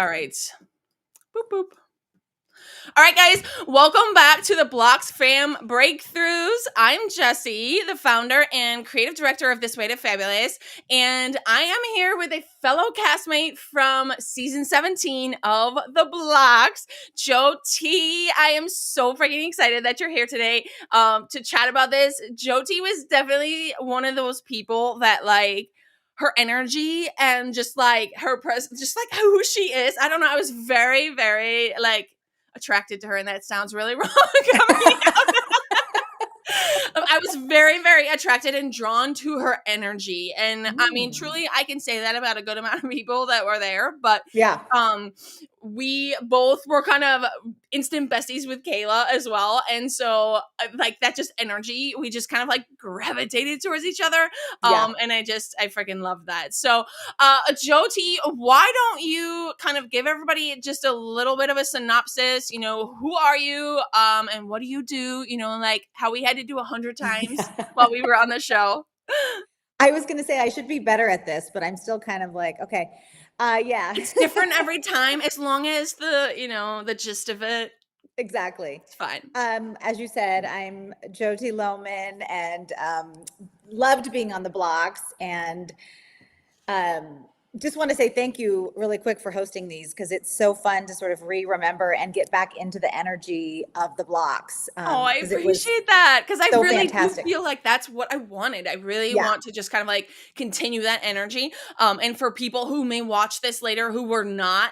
All right. Boop, boop. All right, guys, welcome back to the BloxFam Breakthroughs. I'm Jessie, the founder and creative director of This Way to Fabulous, and I am here with a fellow castmate from season 17 of TheBlox, Jyoti. I am so freaking excited that you're here today to chat about this. Jyoti was definitely one of those people that her energy and just like her presence, just like who she is. I don't know. I was very, very attracted to her, and that sounds really wrong. I was very, very attracted and drawn to her energy. And I mean, truly, I can say that about a good amount of people that were there. But yeah, we both were kind of instant besties with Kayla as well. And so that just energy, we just kind of gravitated towards each other. And I freaking love that. So Jyoti, why don't you kind of give everybody just a little bit of a synopsis, who are you, and what do you do, how we had to do 100 times while we were on the show. I was going to say I should be better at this, but I'm still kind of like, okay. Yeah. It's different every time as long as the gist of it. Exactly. It's fine. As you said, I'm Jyoti Lohman and loved being on TheBlox, and just want to say thank you really quick for hosting these, because it's so fun to sort of remember and get back into the energy of TheBlox. I appreciate that, because I really do feel like that's what I wanted. I really want to just kind of continue that energy. And for people who may watch this later who were not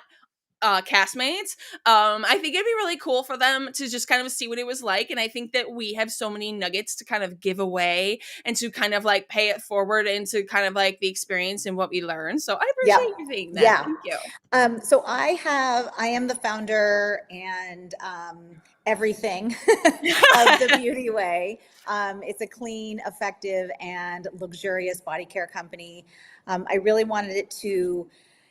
castmates, I think it'd be really cool for them to just kind of see what it was like. And I think that we have so many nuggets to kind of give away and to kind of pay it forward into kind of the experience and what we learned. So I appreciate you saying that. Yeah. Thank you. So I am the founder and everything of The Beauty Way. It's a clean, effective, and luxurious body care company. I really wanted it to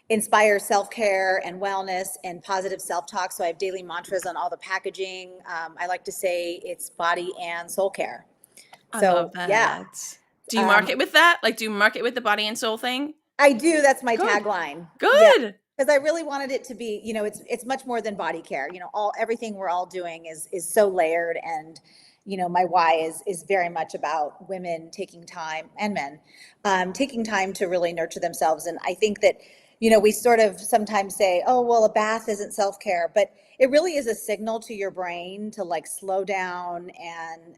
inspire self-care and wellness and positive self-talk. So I have daily mantras on all the packaging. I like to say it's body and soul care. I love that. Yeah. Do you market with that? Do you market with the body and soul thing? I do. That's my tagline. Good. Because I really wanted it to be, it's much more than body care. Everything we're all doing is so layered, and my why is very much about women taking time, and men taking time to really nurture themselves. And I think that we sort of sometimes say, oh, well, a bath isn't self-care, but it really is a signal to your brain to slow down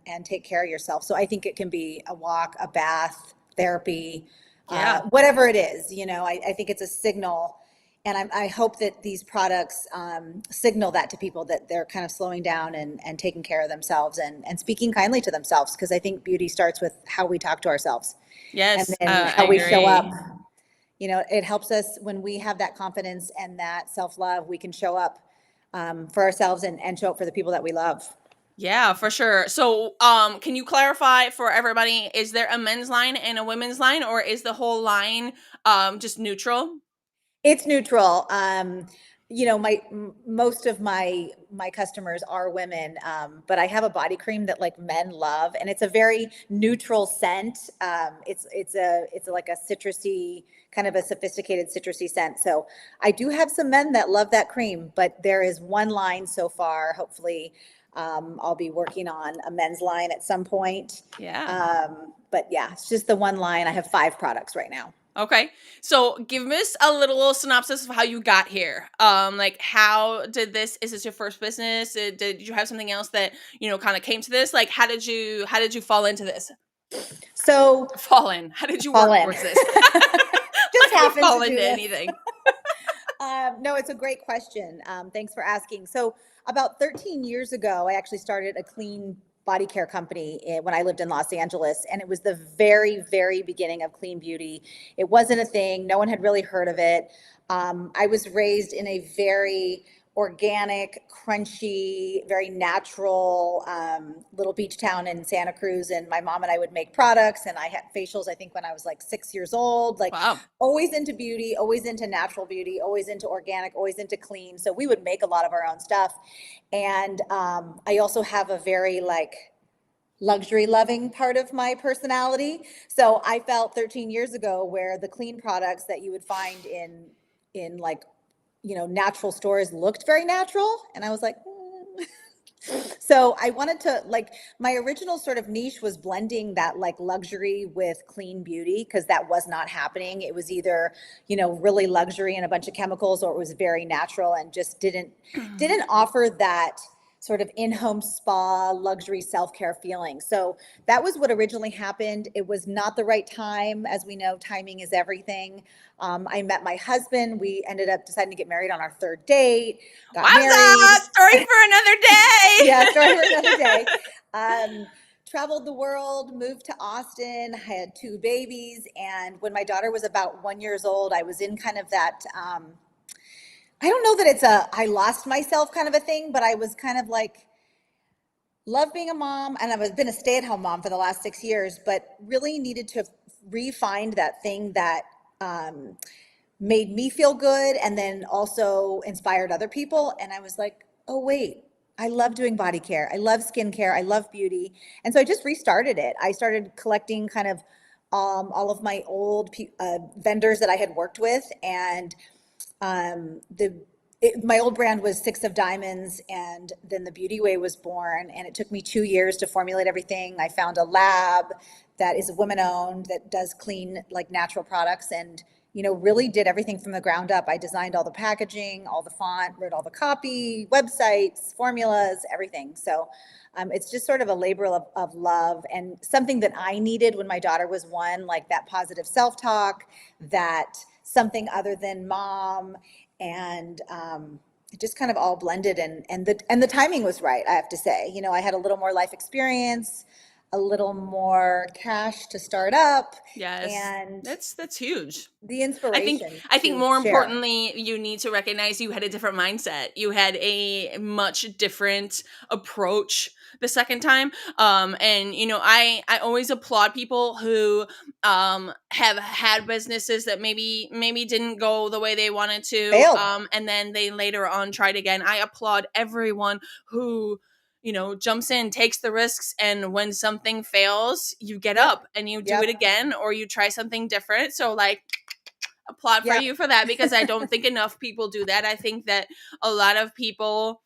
and take care of yourself. So I think it can be a walk, a bath, therapy, whatever it is. I think it's a signal, and I hope that these products signal that to people, that they're kind of slowing down and taking care of themselves and speaking kindly to themselves, because I think beauty starts with how we talk to ourselves. Yes, and then how we show up. It helps us when we have that confidence and that self-love. We can show up for ourselves and show up for the people that we love. Yeah, for sure. So can you clarify for everybody, is there a men's line and a women's line, or is the whole line just neutral? It's neutral. Most of my customers are women, but I have a body cream that men love, and it's a very neutral scent. It's like a citrusy, kind of a sophisticated citrusy scent. So I do have some men that love that cream, but there is one line so far. Hopefully, I'll be working on a men's line at some point. Yeah. But yeah, it's just the one line. I have 5 products right now. Okay. So give us a little synopsis of how you got here. How did this, is this your first business? Did you have something else that, kind of came to this? How did you fall into this? So how did you work towards this? Just happened fall to do into this. anything. No, it's a great question. Thanks for asking. So about 13 years ago, I actually started a clean body care company when I lived in Los Angeles. And it was the very, very beginning of clean beauty. It wasn't a thing. No one had really heard of it. I was raised in a very organic, crunchy, very natural little beach town in Santa Cruz. And my mom and I would make products, and I had facials, I think, when I was 6 years old. Wow. Always into beauty, always into natural beauty, always into organic, always into clean. So we would make a lot of our own stuff. And I also have a very luxury loving part of my personality. So I felt 13 years ago where the clean products that you would find in natural stores looked very natural. And I was like, so I wanted to like my original sort of niche was blending that like luxury with clean beauty because that was not happening. It was either, really luxury and a bunch of chemicals or it was very natural and just didn't offer that sort of in-home spa luxury self-care feeling. So that was what originally happened. It was not the right time. As we know, timing is everything. I met my husband. We ended up deciding to get married on our third date, got What's married. up? Story for another Yeah, day. story for another day. Um, Traveled the world, moved to Austin, had two babies, and when my daughter was about 1 year old, I was in kind of that. I don't know that it's a I lost myself kind of a thing, but I was kind of like love being a mom, and I've been a stay-at-home mom for the last 6 years, but really needed to re-find that thing that um, made me feel good and then also inspired other people. And I was like, oh, wait, I love doing body care. I love skincare. I love beauty. And so I just restarted it. I started collecting kind of all of my old vendors that I had worked with. And my old brand was Six of Diamonds, and then the Beauty Way was born. And it took me 2 years to formulate everything. I found a lab that is women owned that does clean, like natural products, and really did everything from the ground up. I designed all the packaging, all the font, wrote all the copy, websites, formulas, everything. So it's just sort of a labor of love and something that I needed when my daughter was one, like that positive self-talk, that something other than mom, and it just kind of all blended, and the timing was right, I have to say. I had a little more life experience, a little more cash to start up, Yes. and That's huge. the I think inspiration I think to more share. importantly, you need to recognize you had a different mindset. You had a much different approach the second time. And I always applaud people who have had businesses that maybe didn't go the way they wanted to, Failed. and then they later on tried again. I applaud everyone who jumps in, takes the risks, and when something fails, you get Yep. up and you do it Yep. again or you try something different. So like applaud for Yep. you for that, because I don't think enough people do that. I think that a lot of people,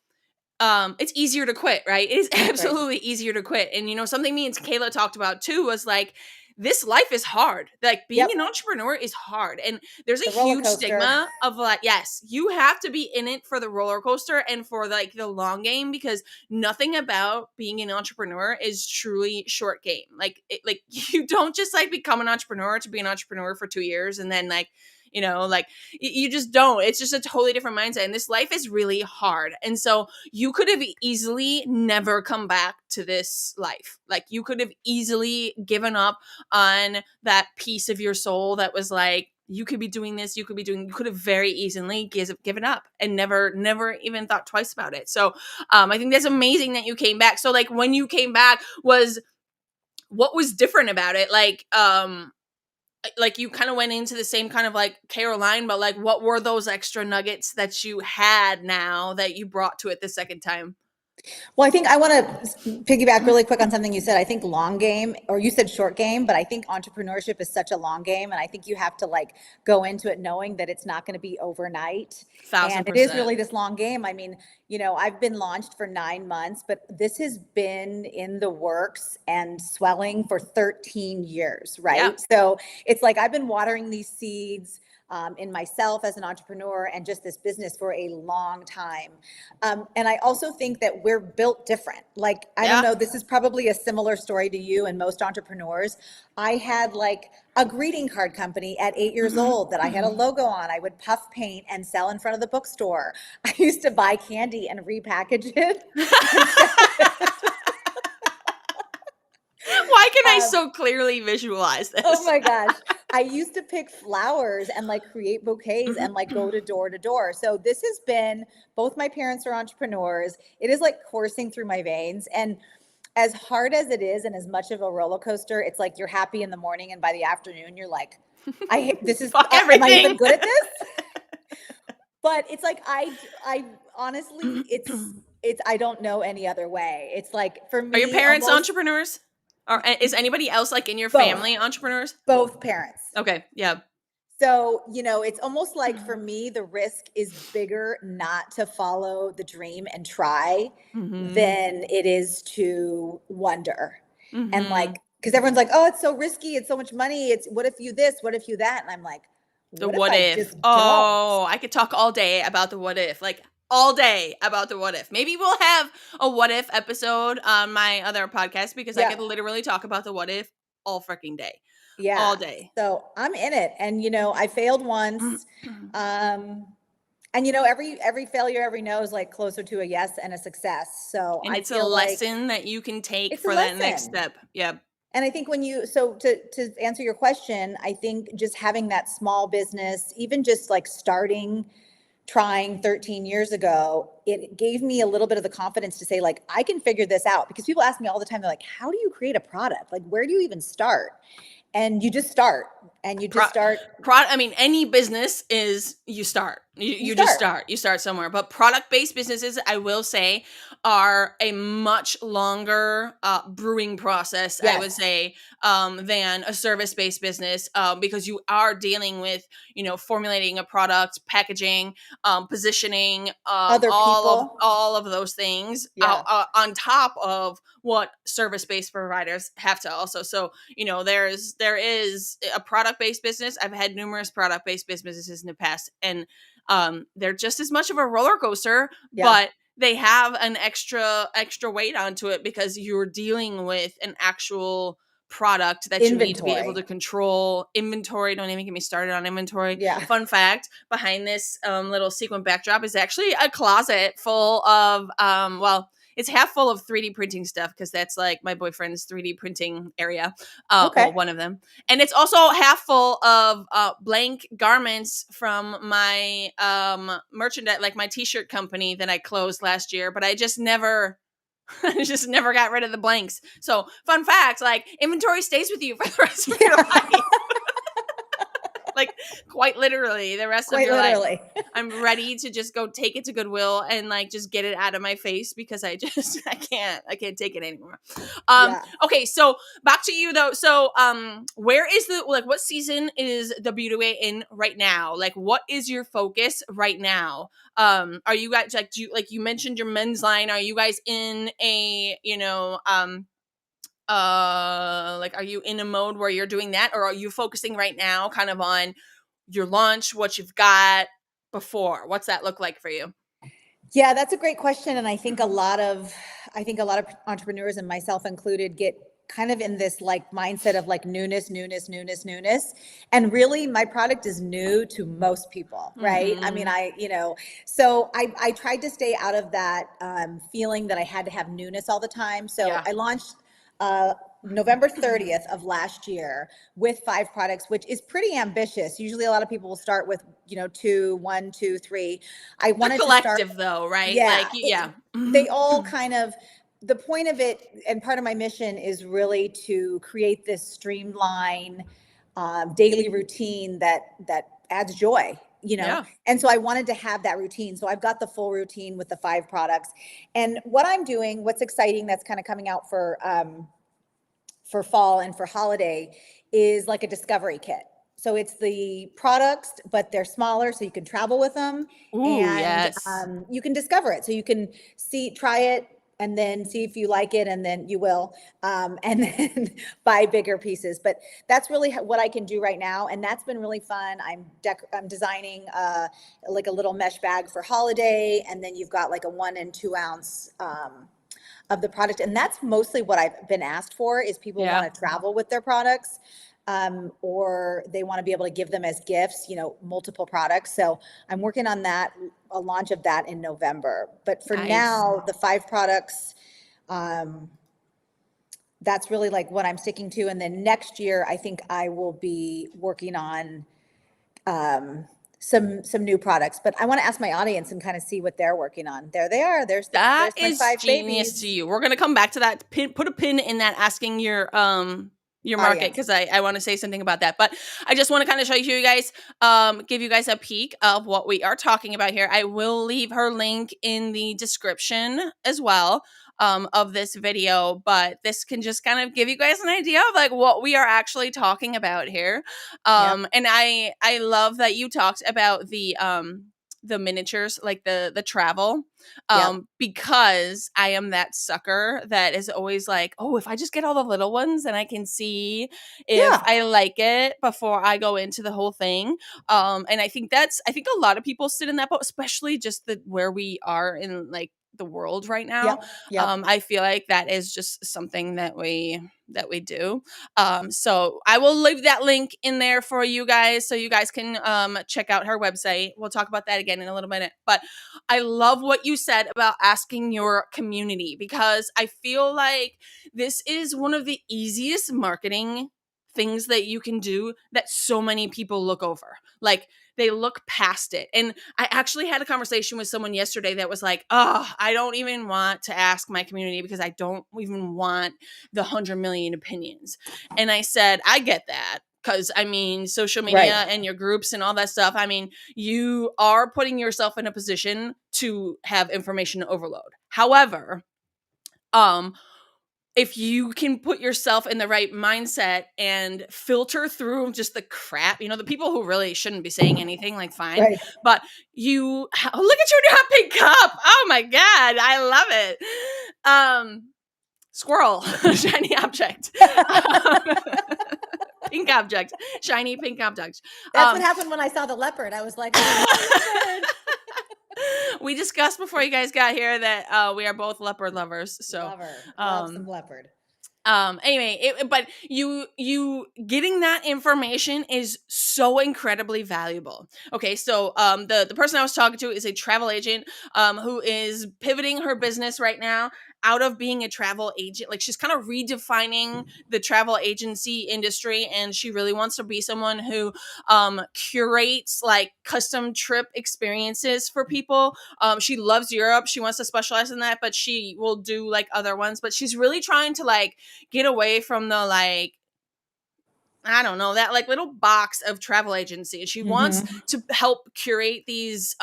it's easier to quit, right? It is Right. absolutely easier to quit. And something me and Kayla talked about too was like, this life is hard. Like being Yep. an entrepreneur is hard. And there's The a roller huge coaster. stigma of like, yes, you have to be in it for the roller coaster and for like the long game, because nothing about being an entrepreneur is truly short game. Like you don't just like become an entrepreneur to be an entrepreneur for 2 years and then like, like you just don't. It's just a totally different mindset. And this life is really hard. And so you could have easily never come back to this life. Like you could have easily given up on that piece of your soul that was like, you could be doing this, you could have very easily given up and never even thought twice about it. So I think that's amazing that you came back. So like when you came back, what was different about it? Like you kind of went into the same kind of like Caroline, but like what were those extra nuggets that you had now that you brought to it the second time? Well, I think I want to piggyback really quick on something you said. I think long game, or you said short game, but I think entrepreneurship is such a long game. And I think you have to like go into it knowing that it's not going to be overnight. And Thousand it is percent. really this long game. I mean, I've been launched for 9 months, but this has been in the works and swelling for 13 years, Yeah. right? So it's like I've been watering these seeds in myself as an entrepreneur and just this business for a long time. And I also think that we're built different. Like, I don't Yeah. know, this is probably a similar story to you and most entrepreneurs. I had like a greeting card company at 8 years old that I had a logo on. I would puff paint and sell in front of the bookstore. I used to buy candy and repackage it and sell it. Why can I Um, so clearly visualize Oh this? my gosh. I used to pick flowers and like create bouquets and like go to door. So this has been, both my parents are entrepreneurs. It is like coursing through my veins. And as hard as it is and as much of a roller coaster, it's like you're happy in the morning and by the afternoon you're like, this is, Fuck am I even everything. good at this? But it's like, I honestly, I don't know any other way. It's like for Are your me, parents almost entrepreneurs? Or is anybody else like in your both, family entrepreneurs? both parents. Okay. Yeah. So, it's almost like for me, the risk is bigger not to follow the dream and try Mhm. than it is to wonder. And Mhm. like, because everyone's like, oh, it's so risky. It's so much money. It's what if you this? What if you that? And I'm like, The what if what I if. just don't? Oh, I could talk all day about the what if, like all day about the what if. Maybe we'll have a what if episode on my other podcast because I Yeah. could literally talk about the what if all freaking day. All Yeah. day. So I'm in it. And, I failed once. Um, and every failure, every no is like closer to a yes and a success. So And I it's a feel like lesson that you can take it's a for that next lesson. step. Yep. And I think so to answer your question, I think just having that small business, even just like starting, trying 13 years ago, it gave me a little bit of the confidence to say, like, I can figure this out. Because people ask me all the time, they're like, how do you create a product? Like, where do you even start? And you just start, and you Pro just start, I mean, any business is you start. you You just start. start. You start somewhere. But product-based businesses, I will say, are a much longer brewing process, I would Yes. say, than a service-based business, because you are dealing with, formulating a product, packaging, positioning, Other people. all of those things Yeah. on top of what service-based providers have to also. So there is a product-based business. I've had numerous product-based businesses in the past, and they're just as much of a roller coaster, Yeah. but they have an extra weight onto it because you're dealing with an actual product that you need to be able Inventory. to control. Inventory, don't even get me started on inventory. Yeah. Fun fact, behind this little sequin backdrop is actually a closet full of well, it's half full of 3D printing stuff because that's like my boyfriend's 3D printing area. Okay. Well, one of them. And it's also half full of blank garments from my merchandise, like my t-shirt company that I closed last year, but I just never I just never got rid of the blanks. So, fun fact, like inventory stays with you for the rest of your life. Like quite literally the rest of Quite your life. literally. I'm ready to just go take it to Goodwill and like just get it out of my face because I can't take it anymore. Yeah. Okay, so back to you though. So where is the like what season is the Beauty Way in right now? Like what is your focus right now? Are you guys like you mentioned your men's line? Are you guys in a, like are you in a mode where you're doing that, or are you focusing right now kind of on your launch, what you've got before? What's that look like for you? Yeah, that's a great question. And I think a lot of entrepreneurs, and myself included, get kind of in this like mindset of like newness, newness, newness, newness. And really my product is new to most people, right? I mean, Mhm. so I tried to stay out of that feeling that I had to have newness all the time. So Yeah. I launched uh, November 30th of last year with 5 products, which is pretty ambitious. Usually a lot of people will start with, two, 1, 2, 3. I It's a wanted to start. collective though, right? Yeah, Like yeah. they all kind of, the point of it, and part of my mission is really to create this streamline daily routine that adds joy. Yeah. And so I wanted to have that routine. So I've got the full routine with the 5 products. And what I'm doing, what's exciting, that's kind of coming out for fall and for holiday, is like a discovery kit. So it's the products, but they're smaller, so you can travel with them, Ooh, and yes. you can discover it. So you can try it, and then see if you like it, and then you will, and then buy bigger pieces. But that's really what I can do right now, and that's been really fun. I'm designing like a little mesh bag for holiday, and then you've got like a 1 and 2 ounce. Of the product, and that's mostly what I've been asked for, is people Yeah. want to travel with their products, or they want to be able to give them as gifts, multiple products. So I'm working on that, a launch of that in November. But for Nice. now, the 5 products, um, that's really like what I'm sticking to. And then next year, I think I will be working on some new products. But I want to ask my audience and kind of see what they're working on. There they are. That There's my is 5 genius to babies. you. We're gonna come back to that. Put a pin in that asking your your market, audience. because I want to say something about that. But I just want to kind of show you guys, give you guys a peek of what we are talking about here. I will leave her link in the description as well, of this video, but this can just kind of give you guys an idea of like what we are actually talking about here. Yep. And I love that you talked about the miniatures, like the travel, Yep. because I am that sucker that is always like, oh, if I just get all the little ones, then I can see if Yeah. I like it before I go into the whole thing. And I think a lot of people sit in that boat, especially just where we are in like the world right now. Yep. Yep. I feel like that is just something that we do. So I will leave that link in there for you guys so you guys can check out her website. We'll talk about that again in a little minute. But I love what you said about asking your community, because I feel like this is one of the easiest marketing things that you can do that so many people look over. Like, they look past it. And I actually had a conversation with someone yesterday that was like, oh, I don't even want to ask my community because I don't even want the 100 million opinions. And I said, I get that. Because, I mean, social media Right. and your groups and all that stuff, I mean, you are putting yourself in a position to have information overload. However, if you can put yourself in the right mindset and filter through just the crap, the people who really shouldn't be saying anything, like, fine. Right. But look at you in your hot pink cup. Oh my God. I love it. Squirrel, shiny object. Pink object, shiny pink object. That's what happened when I saw the leopard. I was like, oh, leopard. We discussed before you guys got here that we are both leopard lovers. So, Lover. Love some um, leopard. anyway, but you getting that information is so incredibly valuable. Okay, so the person I was talking to is a travel agent who is pivoting her business right now out of being a travel agent. Like, she's kind of redefining the travel agency industry, and she really wants to be someone who curates like custom trip experiences for people. She loves Europe. She wants to specialize in that, but she will do like other ones. But she's really trying to like get away from the like, I don't know, that like little box of travel agency. She wants Mm-hmm. to help curate these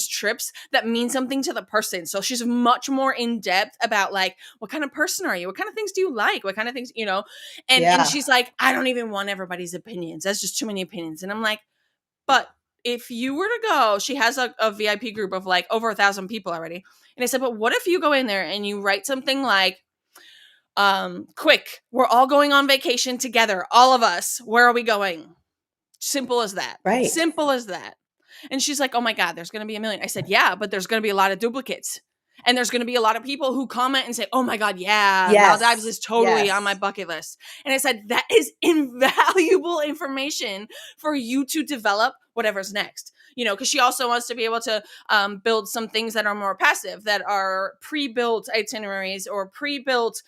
trips that mean something to the person. So she's much more in depth about like, what kind of person are you? What kind of things do you like? What kind of things, and Yeah. she's like, I don't even want everybody's opinions. That's just too many opinions. And I'm like, but if you were to go, she has a VIP group of like over 1,000 people already. And I said, but what if you go in there and you write something like, quick, we're all going on vacation together, all of us, where are we going? Simple as that. Right. Simple as that. And she's like, oh my God, there's going to be a million. I said, yeah, but there's going to be a lot of duplicates. And there's going to be a lot of people who comment and say, oh my God, yeah, Maldives Yes. is totally on my Yes. bucket list. And I said, that is invaluable information for you to develop whatever's next. Because she also wants to be able to build some things that are more passive, that are pre-built itineraries or pre-built,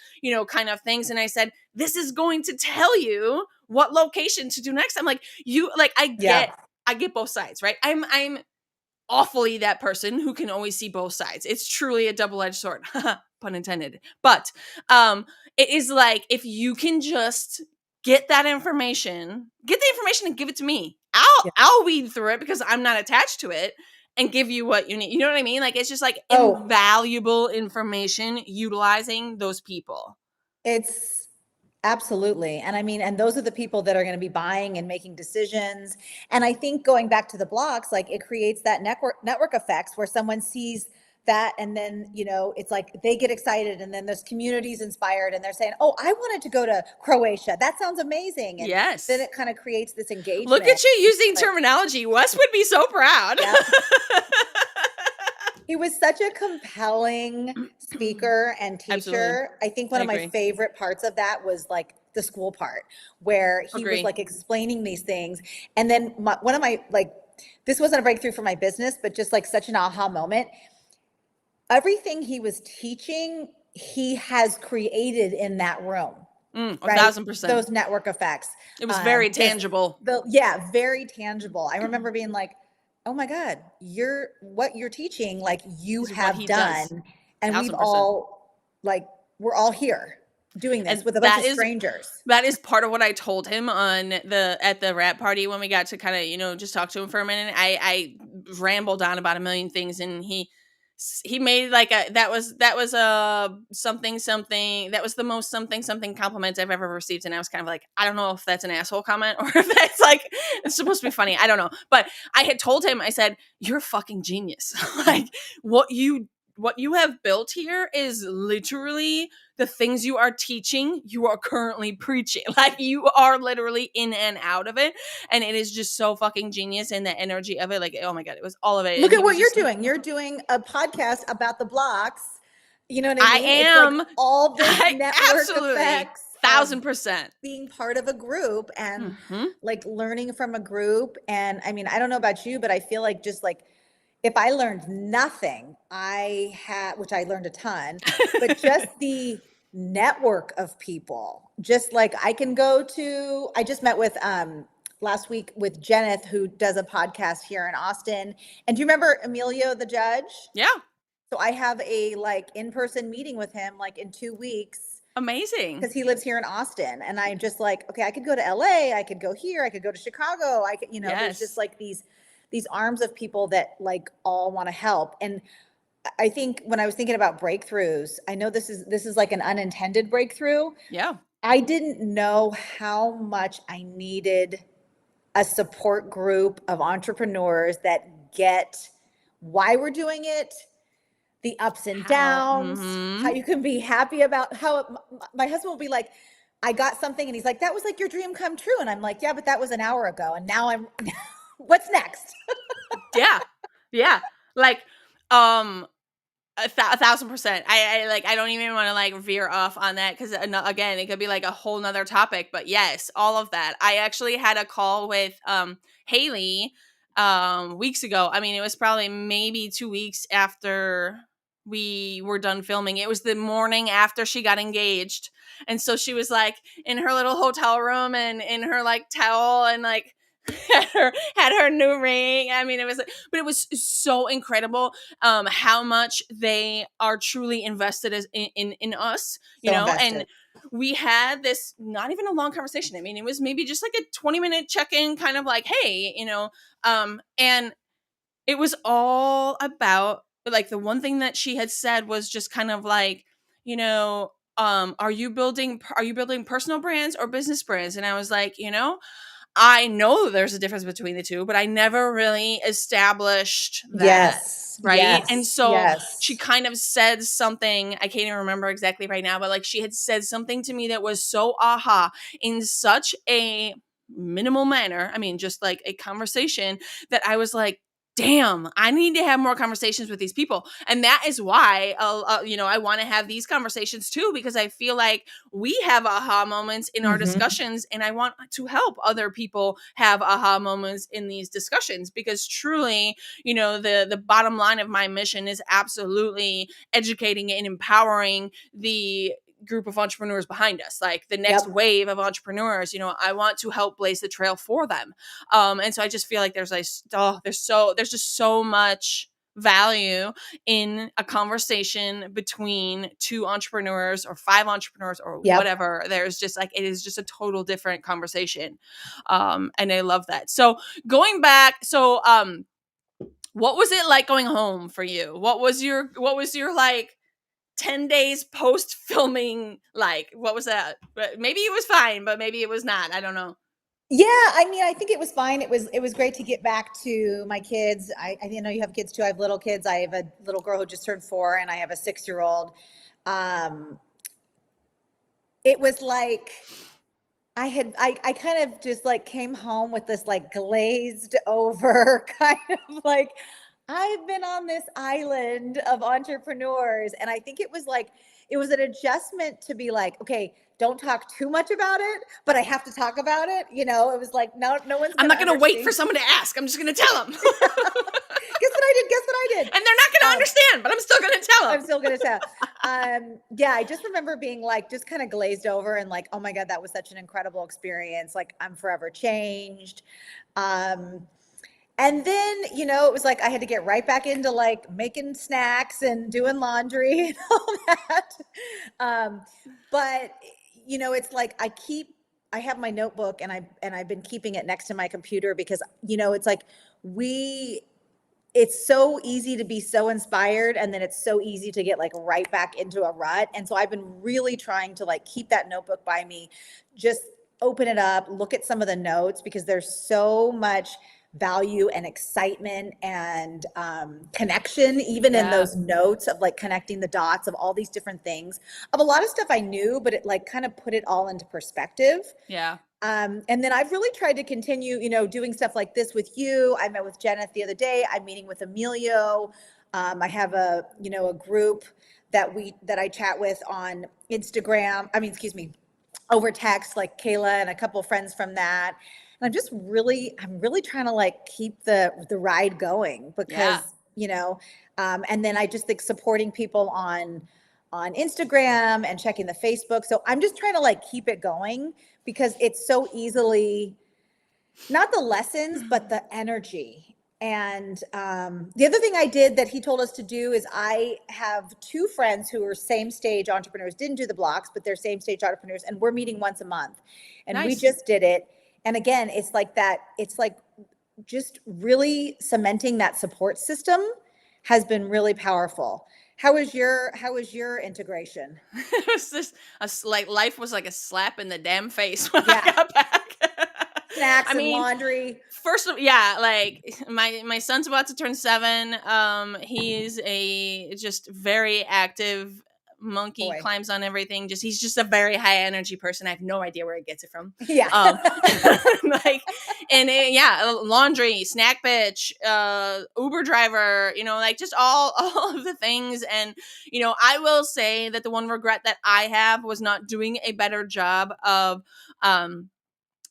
kind of things. And I said, this is going to tell you what location to do next. I'm like, Yeah. I get both sides, right? I'm awfully that person who can always see both sides. It's truly a double-edged sword, pun intended. But it is like, if you can just get the information and give it to me. Yeah. I'll weed through it because I'm not attached to it, and give you what you need. You know what I mean? Like, it's just like Oh, invaluable information utilizing those people. it's absolutely. And I mean, and those are the people that are going to be buying and making decisions. And I think going back to the blocks, like it creates that network effects where someone sees that and then, it's like they get excited and then this community's inspired and they're saying, oh, I wanted to go to Croatia. That sounds amazing. And then Yes. it kind of creates this Look engagement. at you using Like, terminology. Wes would be so proud. yeah. He was such a compelling speaker and Absolutely. teacher. I think one I of my agree. favorite parts of that was like the school part where he was Agree. like explaining these things. And then one of my, like, this wasn't a breakthrough for my business, but just like such an aha moment. Everything he was teaching, he has created in that room, right? 1,000%. Those network effects. It was very Just tangible. yeah, very tangible. I remember being like, oh my God, what you're teaching, like you Is what have he done. does. And we've 1,000%. all, like, we're all here. doing this And with a bunch of strangers. that is part of what I told him at the wrap party when we got to kind of, just talk to him for a minute. I rambled on about a million things, and he made like that was a something that was the most something compliment I've ever received, and I was kind of like, I don't know if that's an asshole comment or if that's like it's supposed to be funny. I don't know, but I had told him, I said, you're a fucking genius. Like what you have built here is literally the things you are teaching, you are currently preaching. Like you are literally in and out of it. And it is just so fucking genius. And the energy of it, like, oh my God, it was all of it. Look And at he what was you're just like, doing. You're doing a podcast about the blocks. You know what I I mean? It's like am. all this I network absolutely effects of 1000%. being part of a group and Mm-hmm. like learning from a group. And I mean, I don't know about you, but I feel like just like if I learned nothing, which I learned a ton, but just the network of people, just like I just met with, last week with Jeneth, who does a podcast here in Austin. And do you remember Emilio the judge? Yeah. So I have a like in-person meeting with him like in 2 weeks Amazing. because he lives here in Austin. And I'm just like, okay, I could go to LA, I could go here, I could go to Chicago. I could, there's just Yes. like these arms of people that like all want to help. And I think when I was thinking about breakthroughs, I know this is like an unintended breakthrough. Yeah. I didn't know how much I needed a support group of entrepreneurs that get why we're doing it, the ups and downs, how you can be happy about how my husband will be like, I got something. And he's like, that was like your dream come true. And I'm like, yeah, but that was an hour ago. And now what's next? Yeah. Yeah. Like, um, 1,000%. I don't even want to like veer off on that because again, it could be like a whole nother topic. But yes, all of that. I actually had a call with Haley weeks ago. I mean, it was probably maybe 2 weeks after we were done filming. It was the morning after she got engaged, and so she was like in her little hotel room and in her like towel and like had her new ring. I mean, but it was so incredible how much they are truly invested in us, So and invested. we had this not even a long conversation. I mean, it was maybe just like a 20-minute check-in, kind of like, hey, and it was all about like the one thing that she had said was just kind of like, are you building personal brands or business brands? And I was like, I know there's a difference between the two, but I never really established that. Yes. Right. And Yes. so she Yes. kind of said something, I can't even remember exactly right now, but like she had said something to me that was so aha in such a minimal manner. I mean, just like a conversation that I was like, damn, I need to have more conversations with these people. And that is why, I want to have these conversations too, because I feel like we have aha moments in our Mm-hmm. discussions, and I want to help other people have aha moments in these discussions, because truly, the bottom line of my mission is absolutely educating and empowering the group of entrepreneurs behind us, like the next Yep. wave of entrepreneurs. I want to help blaze the trail for them. And so I just feel like there's just so much value in a conversation between two entrepreneurs or five entrepreneurs or Yep. whatever. There's just like, it is just a total different conversation. And I love that. So going back, what was it like going home for you? What was your like 10 days post filming? Like, what was that? Maybe it was fine, but maybe it was not. I don't know. Yeah, I mean, I think it was fine. It was great to get back to my kids. I know you have kids too. I have little kids. I have a little girl who just turned 4, and I have a 6-year-old. Um, it was like I kind of just like came home with this like glazed over kind of like I've been on this island of entrepreneurs. And I think it was an adjustment to be like, okay, don't talk too much about it, but I have to talk about it. It was like, no one's I'm going not to going to wait understand. for someone to ask. I'm just going to tell them. Guess what I did? Guess what I did? And they're not going to understand, but I'm still going to tell them. I'm still going to tell. Yeah, I just remember being like, just kind of glazed over and like, oh my God, that was such an incredible experience. Like I'm forever changed. And then, it was like I had to get right back into like making snacks and doing laundry and all that. Um, but it's like I have my notebook and I've been keeping it next to my computer because it's like we it's so easy to be so inspired and then it's so easy to get like right back into a rut. And so I've been really trying to like keep that notebook by me, just open it up, look at some of the notes because there's so much value and excitement and connection, even in Yeah. those notes of like connecting the dots of all these different things of a lot of stuff I knew, but it like kind of put it all into perspective. Yeah. And then I've really tried to continue, doing stuff like this with you. I met with Jeneth the other day. I'm meeting with Emilio. I have a group that I chat with on Instagram. I mean, excuse me, over text, like Kayla and a couple of friends from that. And I'm really trying to like keep the ride going Yeah. because, and then I just think supporting people on Instagram and checking the Facebook. So I'm just trying to like keep it going because it's so easily not the lessons, but the energy. And the other thing I did that he told us to do is I have two friends who are same stage entrepreneurs, didn't do the blocks, but they're same stage entrepreneurs, and we're meeting once a month. And we Nice. just did it. And again, it's like that, it's like just really cementing that support system has been really powerful. How was your integration? It was just like life was like a slap in the damn face when I Yeah. got back. I Snacks and mean, laundry. first of yeah, like my son's about to turn 7. He's a just very active monkey, Boy. climbs on everything. Just he's just a very high energy person. I have no idea where he gets it from. Yeah. Um, like yeah, laundry, snack bitch, Uber driver. Like just all of the things. And I will say that the one regret that I have was not doing a better job of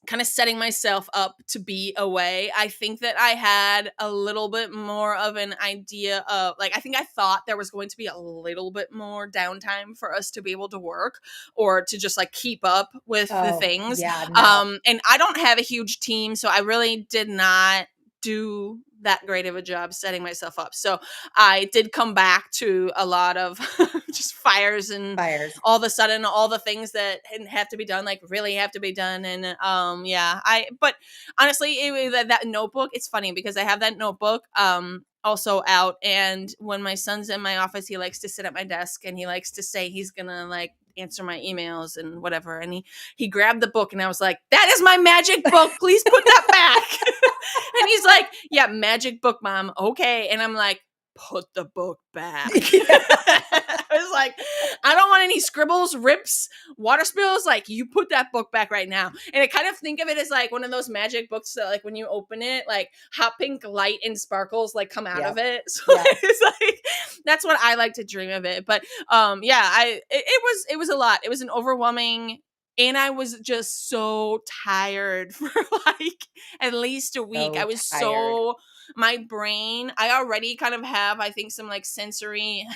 kind of setting myself up to be away. I think that I had a little bit more of an idea of like, I think I thought there was going to be a little bit more downtime for us to be able to work or to just like keep up with the Oh, things. yeah, no. And I don't have a huge team, so I really did not do that great of a job setting myself up. So I did come back to a lot of just fires and Fires. all of a sudden all the things that have to be done like really have to be done. And yeah, but honestly that notebook, it's funny because I have that notebook also out, and when my son's in my office he likes to sit at my desk and he likes to say he's gonna like answer my emails and whatever, and he grabbed the book and I was like, that is my magic book, please put that back. And he's like, yeah, magic book, mom, okay. And I'm like, put the book back. I was like, I don't want any scribbles, rips, water spills. Like, you put that book back right now. And I kind of think of it as like one of those magic books that, like, when you open it, like hot pink light and sparkles like come out of Yep. it. So Yep. it's like that's what I like to dream of it. But yeah, it was a lot. It was an overwhelming. And I was just so tired for like at least a week. I So was tired. so my brain, I already kind of have I think some like sensory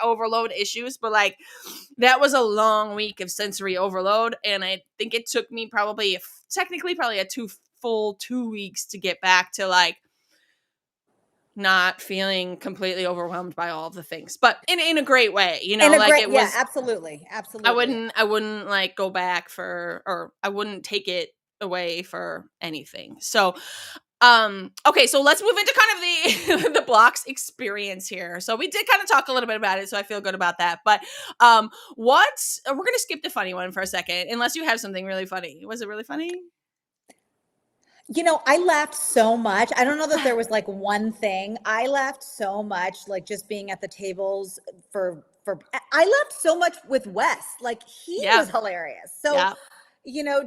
overload issues, but like that was a long week of sensory overload, and I think it took me technically probably a full 2 weeks to get back to like not feeling completely overwhelmed by all of the things, but in a great way, In a like great, it yeah, was. absolutely. I Absolutely. wouldn't like go back or I wouldn't take it away for anything. So okay, so let's move into kind of the the blocks experience here. So we did kind of talk a little bit about it, so I feel good about that. But what's we're gonna skip the funny one for a second, unless you have something really funny. Was it really funny? I laughed so much. I don't know that there was like one thing. I laughed so much, like just being at the tables I laughed so much with Wes. Like he Yeah, was hilarious. So, yeah,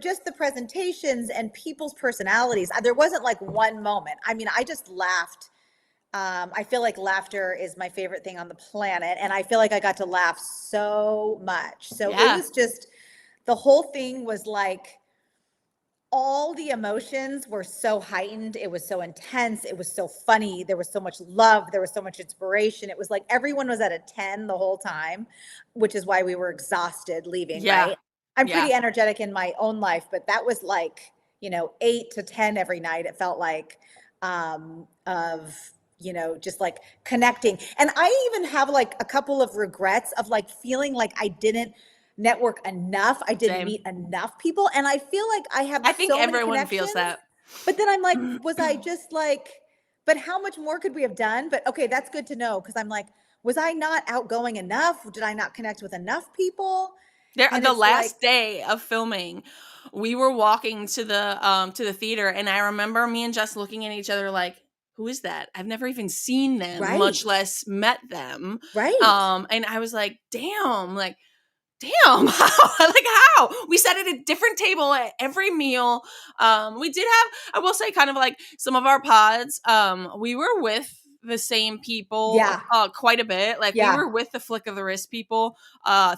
just the presentations and people's personalities. There wasn't like one moment. I mean, I just laughed. I feel like laughter is my favorite thing on the planet. And I feel like I got to laugh so much. So it yeah, was just, the whole thing was like, all the emotions were so heightened. It was so intense. It was so funny. There was so much love. There was so much inspiration. It was like everyone was at a 10 the whole time, which is why we were exhausted leaving, yeah, right? I'm yeah. pretty energetic in my own life, but that was like, 8 to 10 every night. It felt like, of, just like connecting. And I even have like a couple of regrets of like feeling like I didn't network enough. I didn't Same. meet enough people. And I feel like I have I think so many everyone feels connections, that. but then I'm like, was I just like, but how much more could we have done? But okay, that's good to know. Cause I'm like, was I not outgoing enough? Did I not connect with enough people? And The it's like, last day of filming, we were walking to the theater, and I remember me and Jess looking at each other like, who is that? I've never even seen them, much right, less met them. right. And I was like, damn, how? Like how? We sat at a different table at every meal. We did have, I will say, kind of like some of our pods. We were with the same people Yeah, quite a bit. Like we yeah, were with the flick of the wrist people,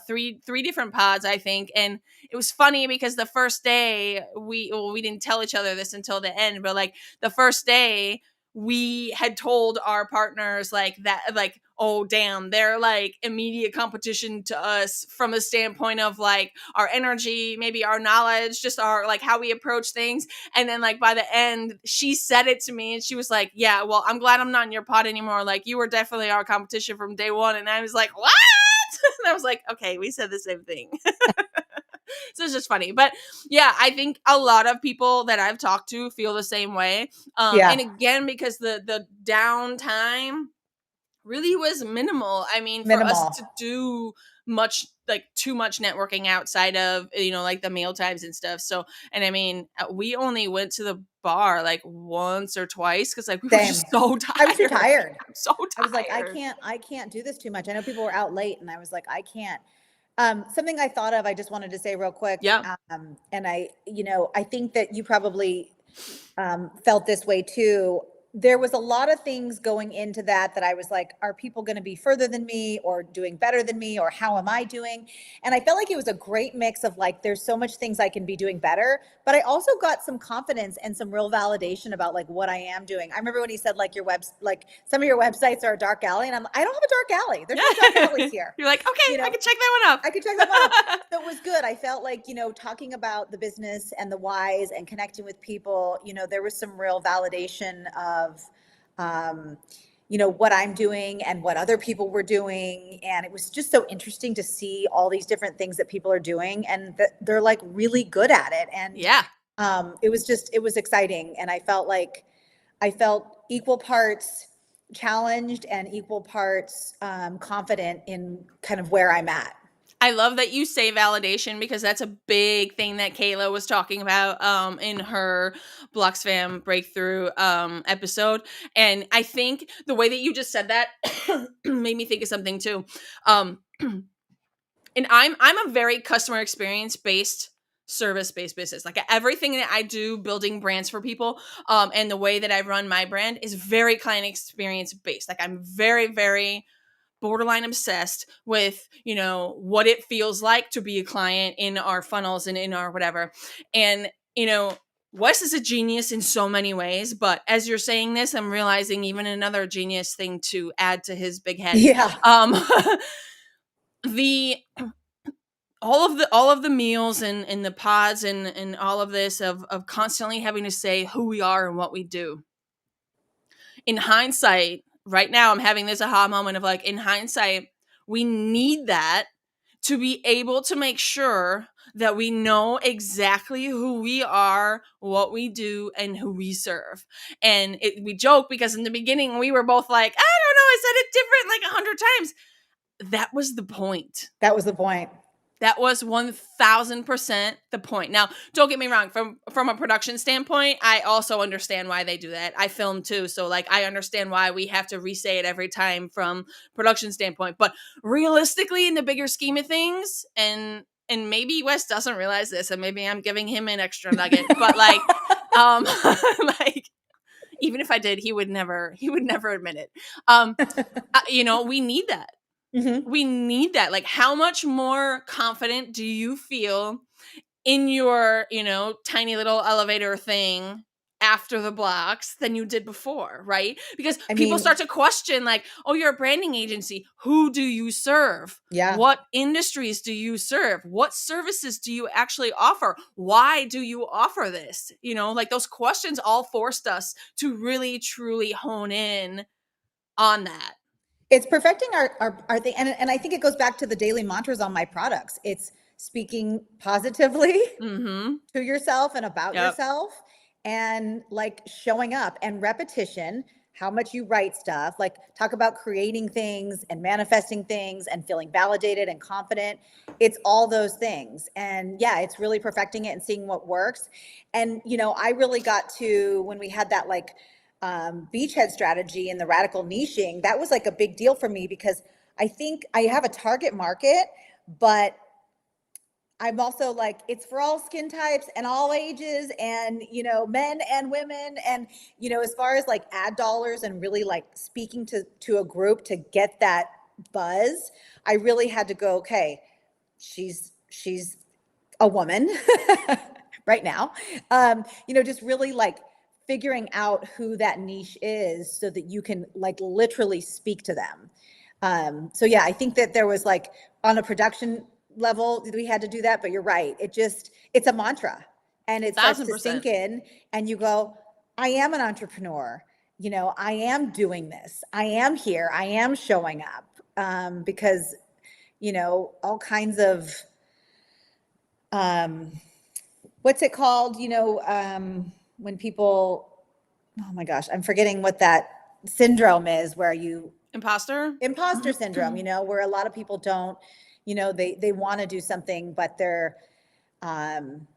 three different pods, I think. And it was funny because the first day we didn't tell each other this until the end, but like the first day we had told our partners like that, like, oh damn, they're like immediate competition to us from a standpoint of like our energy, maybe our knowledge, just our like how we approach things. And then like by the end she said it to me and she was like, yeah, well, I'm glad I'm not in your pod anymore, like you were definitely our competition from day one. And I was like, what? And I was like, okay, we said the same thing. So it's just funny. But yeah, I think a lot of people that I've talked to feel the same way. And yeah. again, because the downtime really was minimal. I mean, for us Minimal. to do much, like too much networking outside of, like the meal times and stuff. So, and I mean, we only went to the bar like once or twice because like we were Same. just so I was too tired. tired. I'm so I was like, tired. I can't do this too much. I know people were out late and I was like, I can't. Something I thought of, I just wanted to say real quick. Yeah. And I think that you probably felt this way too. There was a lot of things going into that I was like, are people going to be further than me or doing better than me, or how am I doing? And I felt like it was a great mix of like, there's so much things I can be doing better, but I also got some confidence and some real validation about like what I am doing. I remember when he said like like some of your websites are a dark alley, and I don't have a dark alley. There's no dark alleys here. You're like, okay, You I know, can check that I could check that one off. one off. So it was good. I felt like, talking about the business and the whys and connecting with people, there was some real validation of, um, what I'm doing and what other people were doing. And it was just so interesting to see all these different things that people are doing and that they're like really good at it. And Yeah. it was exciting. And I felt equal parts challenged and equal parts confident in kind of where I'm at. I love that you say validation because that's a big thing that Kayla was talking about in her BloxFam Breakthrough episode. And I think the way that you just said that made me think of something too. And I'm a very customer experience based, service based business. Like everything that I do building brands for people, and the way that I run my brand is very client experience based. Like I'm very, very borderline obsessed with, what it feels like to be a client in our funnels and in our whatever. And, Wes is a genius in so many ways, but as you're saying this, I'm realizing even another genius thing to add to his big head. Yeah. The all of the meals and the pods and all of this of constantly having to say who we are and what we do. In hindsight, right now I'm having this aha moment of like, in hindsight, we need that to be able to make sure that we know exactly who we are, what we do, and who we serve. And we joke because in the beginning we were both like, I don't know, I said it different like 100 times. That was the point. That was the point. That was 1000% the point. Now, don't get me wrong, from a production standpoint, I also understand why they do that. I film too, so like I understand why we have to re-say it every time from production standpoint. But realistically, in the bigger scheme of things, and maybe Wes doesn't realize this, and maybe I'm giving him an extra nugget, but like like even if I did, he would never admit it. We need that. Mm-hmm. We need that. Like, how much more confident do you feel in your, tiny little elevator thing after the blocks than you did before, right? Because I people mean, start to question, like, oh, you're a branding agency. Who do you serve? yeah. What industries do you serve? What services do you actually offer? Why do you offer this? Like those questions all forced us to really, truly hone in on that. It's perfecting our thing. And I think it goes back to the daily mantras on my products. It's speaking positively Mm-hmm. to yourself and about Yep. yourself, and like showing up and repetition, how much you write stuff, like talk about creating things and manifesting things and feeling validated and confident. It's all those things. And yeah, it's really perfecting it and seeing what works. And I really got to, when we had that like beachhead strategy and the radical niching, that was like a big deal for me, because I think I have a target market, but I'm also like, it's for all skin types and all ages, and men and women. And as far as like ad dollars and really like speaking to a group to get that buzz, I really had to go, okay, she's a woman right now. Just really like figuring out who that niche is so that you can like literally speak to them. So yeah, I think that there was like, on a production level, we had to do that, but you're right. It's a mantra, and it starts Thousand to sink percent. in, and you go, I am an entrepreneur. I am doing this. I am here. I am showing up. Because, all kinds of, um, what's it called? When people, oh my gosh, I'm forgetting what that syndrome is, where you, Imposter. imposter syndrome, where a lot of people don't, they want to do something, but they're, um,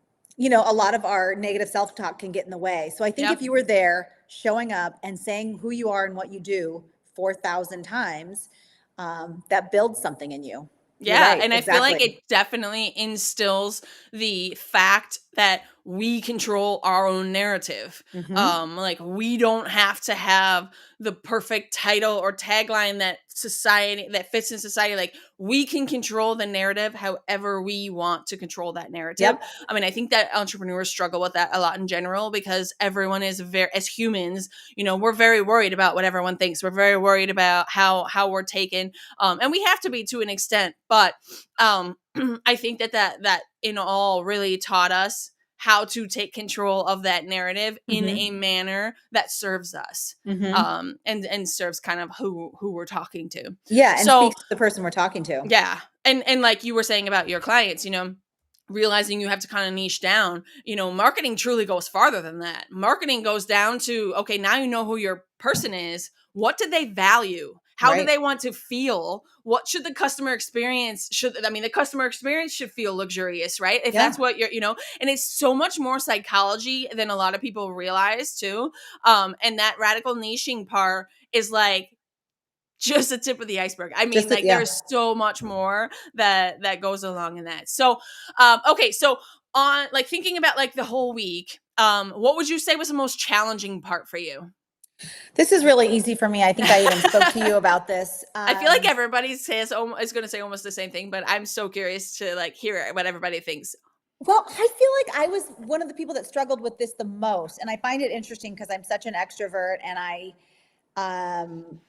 a lot of our negative self-talk can get in the way. So I think Yep. if you were there showing up and saying who you are and what you do 4,000 times, that builds something in you. You're Yeah, right. and I feel like Exactly. it definitely instills the fact that we control our own narrative. Mm-hmm. Like we don't have to have the perfect title or tagline that fits in society. Like we can control the narrative however we want to control that narrative. Yep. I mean, I think that entrepreneurs struggle with that a lot in general because everyone is very, as humans, we're very worried about what everyone thinks. We're very worried about how we're taken, and we have to be to an extent, but I think that in all really taught us how to take control of that narrative in Mm-hmm. a manner that serves us, Mm-hmm. and serves kind of who we're talking to. Yeah, and So speaks to the person we're talking to. yeah, and like you were saying about your clients, realizing you have to kind of niche down, marketing truly goes farther than that. Marketing goes down to, okay, now you know who your person is. What do they value? How do Right. they want to feel? What should the customer experience the customer experience should feel luxurious, right? If Yeah. that's what and it's so much more psychology than a lot of people realize too. And that radical niching part is like just the tip of the iceberg. I mean, Just that. like Yeah. there's so much more that goes along in that. So, okay, so on like thinking about like the whole week, what would you say was the most challenging part for you? This is really easy for me. I think I even spoke to you about this. I feel like everybody says is going to say almost the same thing, but I'm so curious to like hear what everybody thinks. Well, I feel like I was one of the people that struggled with this the most. And I find it interesting because I'm such an extrovert, and I um,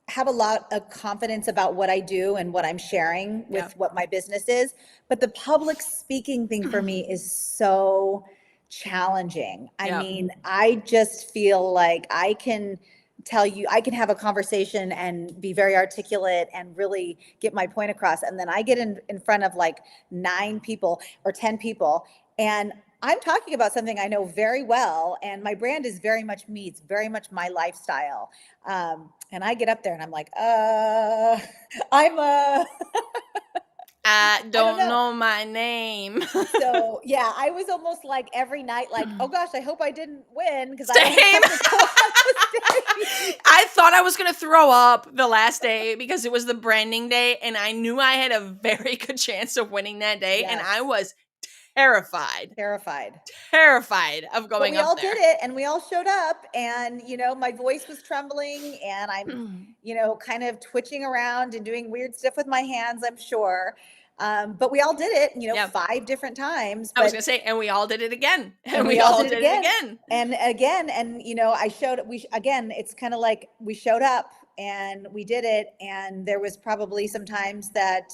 have a lot of confidence about what I do and what I'm sharing Yeah. with what my business is. But the public speaking thing for me is so challenging. I Yeah. mean, I just feel like I can tell you, I can have a conversation and be very articulate and really get my point across. And then I get in front of like 9 people or 10 people, and I'm talking about something I know very well, and my brand is very much me. It's very much my lifestyle. And I get up there and I'm like, I'm I I don't don't know. know my name. So yeah, I was almost like every night, like, oh gosh, I hope I didn't win because I always Same. have to go on the stage. I thought I was going to throw up the last day because it was the branding day and I knew I had a very good chance of winning that day. And Yes, I was terrified, terrified. terrified of But going we up all did there. it, and we all showed up, and my voice was trembling, and I'm, kind of twitching around and doing weird stuff with my hands, I'm sure. But we all did it, Yeah. 5 different times, I was but going to say, and we all did it again. and And we we all all did it did it again again. and again. And, I showed, again, it's kind of like we showed up and we did it. And there was probably some times that,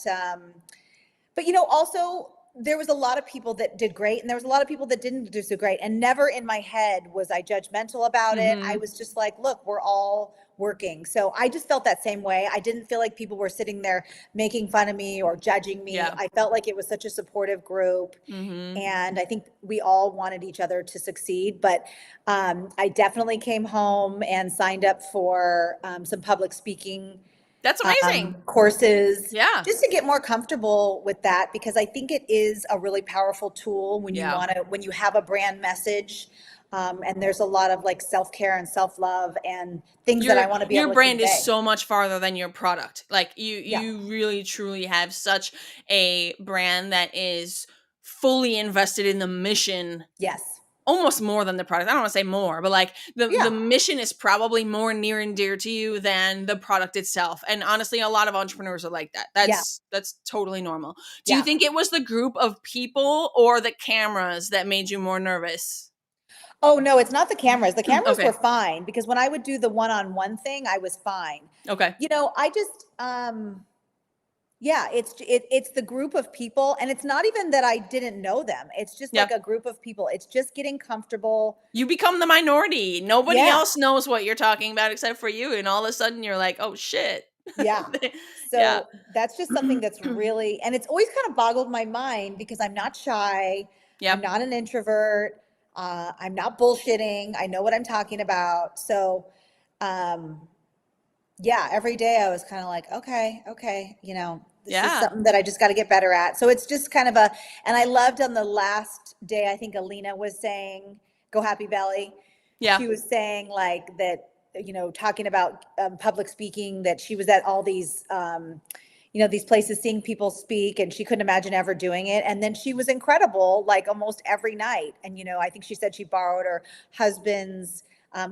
but also there was a lot of people that did great and there was a lot of people that didn't do so great. And never in my head was I judgmental about it. I was just like, look, we're all working. So I just felt that same way. I didn't feel like people were sitting there making fun of me or judging me. Yeah. I felt like it was such a supportive group. And I think we all wanted each other to succeed. But I definitely came home and signed up for some public speaking That's amazing. courses, Yeah. just to get more comfortable with that, because I think it is a really powerful tool when you Yeah. when you have a brand message. And there's a lot of like self-care and self-love and things that I want to be Your able to brand is convey. so much farther than your product. Like Yeah. you really truly have such a brand that is fully invested in the mission, Yes. almost more than the product. I don't want to say more, but like the Yeah. mission is probably more near and dear to you than the product itself. And honestly, a lot of entrepreneurs are like that. Yeah. That's totally normal. Do you Yeah. think it was the group of people or the cameras that made you more nervous? Oh, no, it's not the cameras. The cameras were Okay. fine because when I would do the one-on-one thing, I was fine. Okay. I just, yeah, it's the group of people, and it's not even that I didn't know them. It's just Yeah. like a group of people. It's just getting comfortable. You become the minority. Nobody Yeah. else knows what you're talking about except for you. And all of a sudden you're like, oh shit. Yeah. Yeah. So that's just something that's really, and it's always kind of boggled my mind because I'm not shy. I'm Yeah. not an introvert. I'm not bullshitting. I know what I'm talking about. So, um, yeah, every day I was kind of like, okay, this is Yeah. something that I just got to get better at. So it's just kind of and I loved on the last day, I think Alina was saying, go Happy Belly. Yeah. She was saying like that, talking about public speaking, that she was at all these, these places seeing people speak and she couldn't imagine ever doing it. And then she was incredible, like almost every night. And, I think she said she borrowed her husband's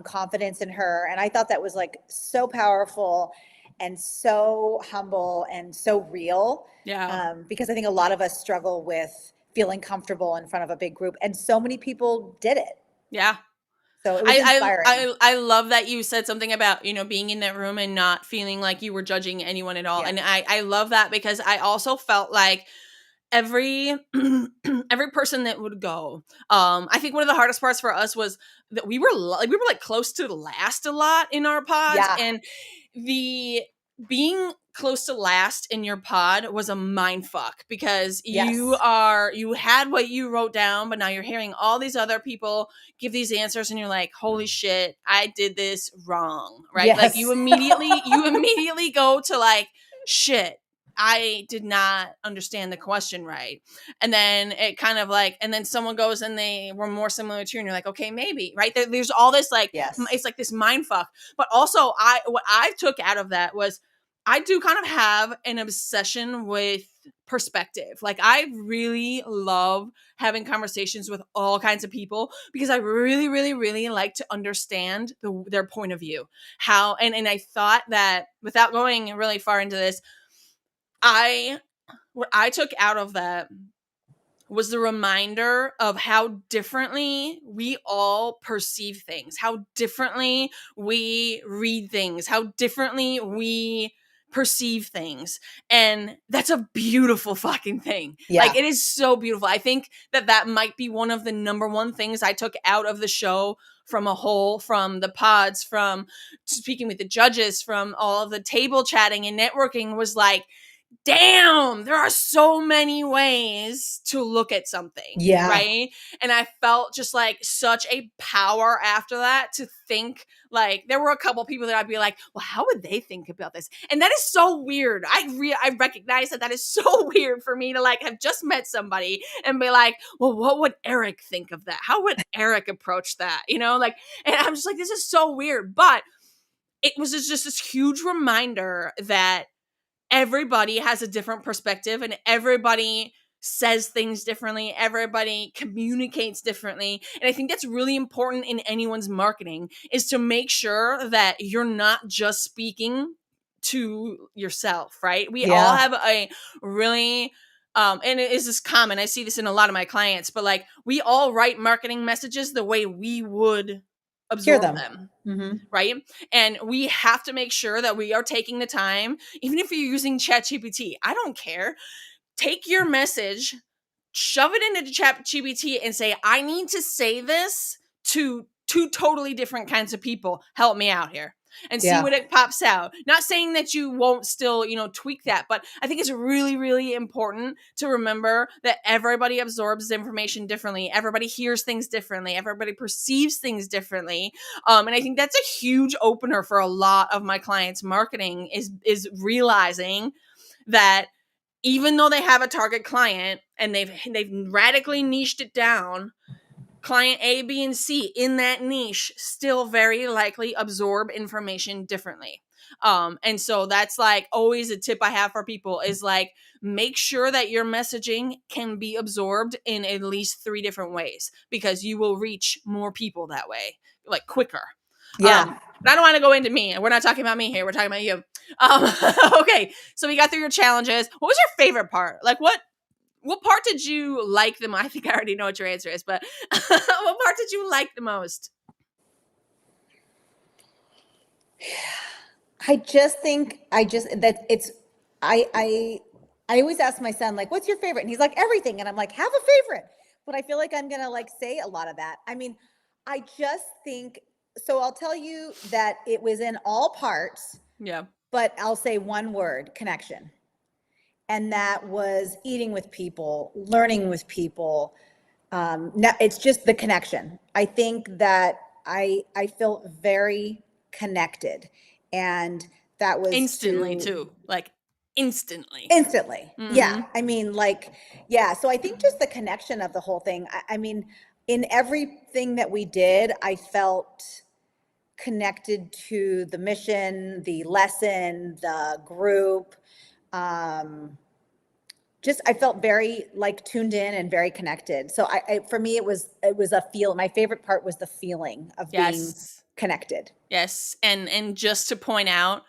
confidence in her. And I thought that was like so powerful and so humble and so real. Yeah. Because I think a lot of us struggle with feeling comfortable in front of a big group, and so many people did it. Yeah. So it was inspiring. I love that you said something about, being in that room and not feeling like you were judging anyone at all. Yeah. And I love that because I also felt like every every person that would go, I think one of the hardest parts for us was that we were like close to the last a lot in our pods. Yeah. And the being close to last in your pod was a mind fuck because Yes. you had what you wrote down, but now you're hearing all these other people give these answers and you're like, holy shit, I did this wrong, right? Yes. Like you immediately go to like, shit, I did not understand the question right. And then it kind of like, and then someone goes and they were more similar to you and you're like, okay, maybe, right? There's all this like, Yes. it's like this mind fuck. But also what I took out of that was I do kind of have an obsession with perspective. Like I really love having conversations with all kinds of people because I really, really, really like to understand their point of view. How, and I thought that without going really far into this, what I took out of that was the reminder of how differently we all perceive things, how differently we read things, how differently we perceive things. And that's a beautiful fucking thing. Yeah. Like it is so beautiful. I think that might be one of the number one things I took out of the show from the pods, from speaking with the judges, from all of the table chatting and networking was like, damn, there are so many ways to look at something. Yeah. Right. And I felt just like such a power after that to think like there were a couple people that I'd be like, well, how would they think about this? And that is so weird. I recognize that is so weird for me to like have just met somebody and be like, well, what would Eric think of that? How would Eric approach that? Like, and I'm just like, this is so weird. But it was just this huge reminder that everybody has a different perspective and everybody says things differently. Everybody communicates differently. And I think that's really important in anyone's marketing is to make sure that you're not just speaking to yourself, right? We all have a really And it is this common. I see this in a lot of my clients, but like we all write marketing messages the way we would Hear absorb them. them. Mm-hmm. Right. And we have to make sure that we are taking the time, even if you're using ChatGPT, I don't care. Take your message, shove it into ChatGPT and say, I need to say this to two totally different kinds of people. Help me out here. And see Yeah. what it pops out. Not saying that you won't still, tweak that, but I think it's really, really important to remember that everybody absorbs information differently. Everybody hears things differently. Everybody perceives things differently. And I think that's a huge opener for a lot of my clients' marketing is realizing that even though they have a target client and they've radically niched it down, client A, B, and C in that niche still very likely absorb information differently. And so that's like always a tip I have for people is like, make sure that your messaging can be absorbed in at least 3 different ways because you will reach more people that way, like quicker. Yeah. But I don't want to go into me. We're not talking about me here. We're talking about you. Okay. So we got through your challenges. What was your favorite part? Like what part did you like the most? I think I already know what your answer is, but what part did you like the most? I just think that it's I always ask my son, like, what's your favorite? And he's like, everything. And I'm like, have a favorite. But I feel like I'm gonna like say a lot of that. I mean, I just think so. I'll tell you that it was in all parts, Yeah. but I'll say one word: connection. And that was eating with people, learning with people. Now it's just the connection. I think that I felt very connected, and that was Instantly to too. Like instantly. instantly. Yeah, Mm-hmm. I mean, like, yeah. So I think just the connection of the whole thing. I mean, in everything that we did, I felt connected to the mission, the lesson, the group. Just I felt very like tuned in and very connected. So for me it was a feel. My favorite part was the feeling of being Yes. connected. Yes. And just to point out,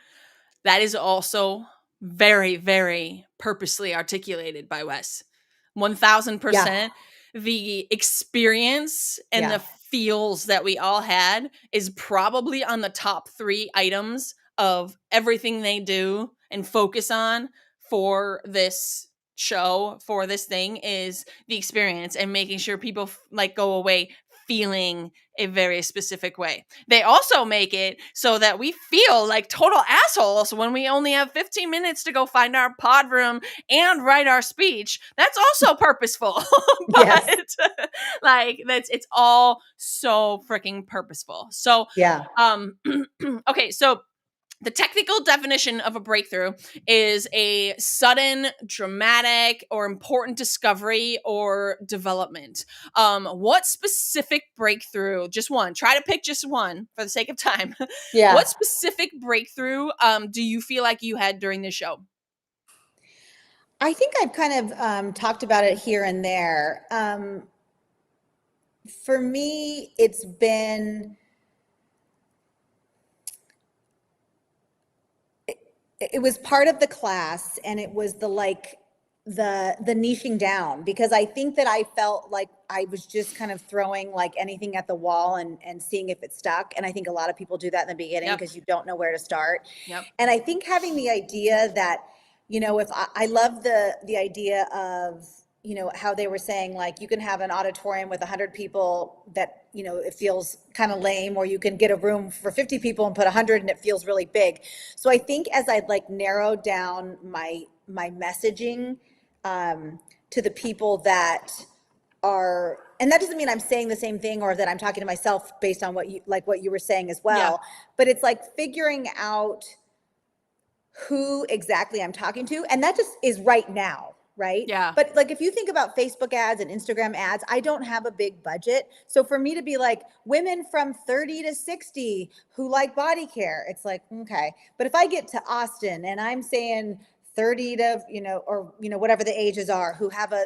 that is also very, very purposely articulated by Wes. Yeah. 1000%. The experience and Yeah. the feels that we all had is probably on the top 3 items of everything they do and focus on for this show, for this thing, is the experience and making sure people like go away feeling a very specific way. They also make it so that we feel like total assholes when we only have 15 minutes to go find our pod room and write our speech. That's also purposeful. Yes. But like it's all so freaking purposeful. So Yeah. okay, so the technical definition of a breakthrough is a sudden, dramatic, or important discovery or development. What specific breakthrough, just one, try to pick just one for the sake of time. Yeah. What specific breakthrough do you feel like you had during this show? I think I've kind of talked about it here and there. For me, it's been it was part of the class, and it was the like the niching down, because I think that I felt like I was just kind of throwing like anything at the wall and seeing if it stuck. And I think a lot of people do that in the beginning Yep. because you don't know where to start. Yep. And I think having the idea that, if I love the idea of, how they were saying, like, you can have an auditorium with 100 people that, it feels kind of lame, or you can get a room for 50 people and put 100 and it feels really big. So I think as I'd like narrowed down my messaging to the people that are, and that doesn't mean I'm saying the same thing or that I'm talking to myself based on what you were saying as Yeah. well, but it's like figuring out who exactly I'm talking to. And that just is right now, right? Yeah. But like if you think about Facebook ads and Instagram ads, I don't have a big budget. So for me to be like women from 30 to 60 who like body care, it's like, okay. But if I get to Austin and I'm saying 30 to, or, whatever the ages are, who have a,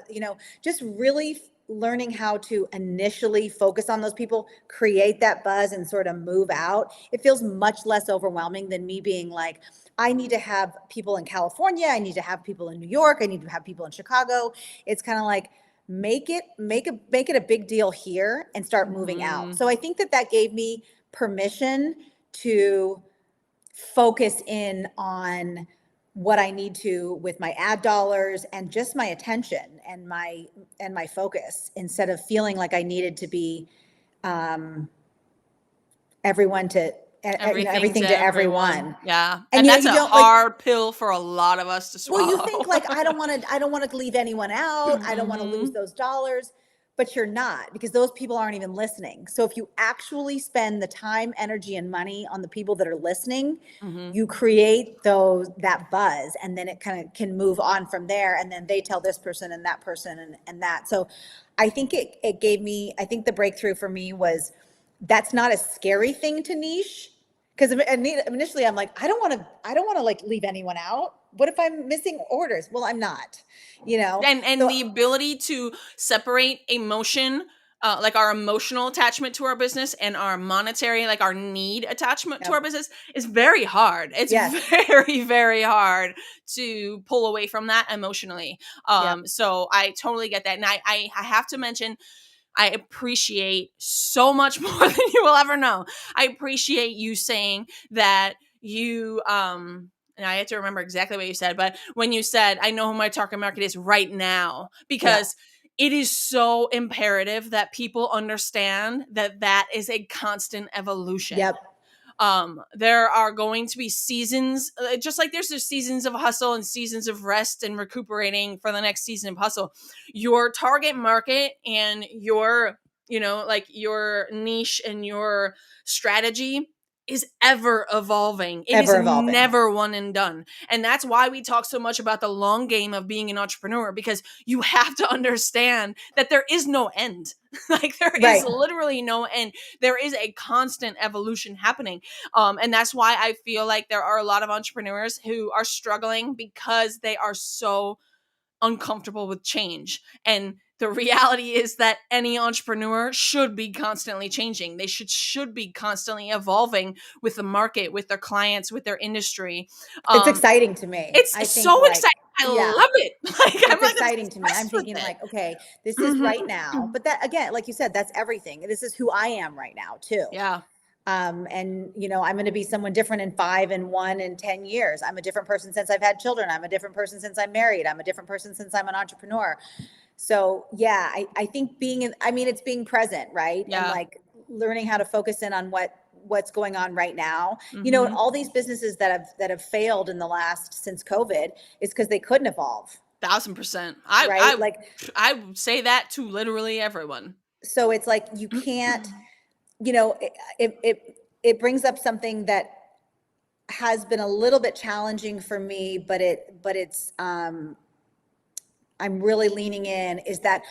just really learning how to initially focus on those people, create that buzz and sort of move out, it feels much less overwhelming than me being like, I need to have people in California. I need to have people in New York. I need to have people in Chicago. It's kind of like, make it a big deal here and start moving out. Mhm. So I think that that gave me permission to focus in on what I need to with my ad dollars and just my attention and my focus, instead of feeling like I needed to be um, everyone to Everything to everything to everyone. everyone. Yeah. And And that's you a don't like, hard pill for a lot of us to well, you think swallow. like, I don't want to leave anyone out. I don't want to lose Mhm. those dollars, but you're not, because those people aren't even listening. So if you actually spend the time, energy, and money on the people that are listening, Mhm. you create that buzz, and then it kind of can move on from there. And then they tell this person and that person and that. So I think it gave me, I think the breakthrough for me was, that's not a scary thing to niche. Because initially I'm like, I don't want to like leave anyone out. What if I'm missing orders? Well, I'm not, you know? And So the ability to separate emotion, like our emotional attachment to our business, and our monetary, like our need attachment to yep, our business, is very hard. It's yes, very, very hard to pull away from that emotionally. yep. So I totally get that. And I have to mention, I appreciate so much more than you will ever know. I appreciate you saying that you and I have to remember exactly what you said, but when you said, I know who my target market is right now, Yeah, because it is so imperative that people understand that that is a constant evolution. yep, There are going to be seasons, just like there's the seasons of hustle and seasons of rest and recuperating for the next season of hustle. Your target market and your, like your niche and your strategy is ever evolving. It is ever evolving. never one and done. And that's why we talk so much about the long game of being an entrepreneur, because you have to understand that there is no end. Like there is Right. literally no end. There is a constant evolution happening. And that's why I feel like there are a lot of entrepreneurs who are struggling because they are so uncomfortable with change. And the reality is that any entrepreneur should be constantly changing. They should be constantly evolving with the market, with their clients, with their industry. It's Um, exciting to me. it's I think so like, exciting. I yeah, love it. Like I'm it's like exciting to me. I'm obsessed with thinking it. like, okay, this is Mhm. right now. But that, again, like you said, that's everything. This is who I am right now too. Yeah. And I'm going to be someone different in 5 and 1 and 10 years. I'm a different person since I've had children. I'm a different person since I'm married. I'm a different person since I'm an entrepreneur. So yeah, I think it's being present, right? And Yeah. like learning how to focus in on what's going on right now. And Mhm. all these businesses that have failed in the last, since COVID, is because they couldn't evolve, 1000%. right? Like, I would say that to literally everyone. so it's like, you can't, it brings up something that has been a little bit challenging for me, but it's I'm really leaning in, is that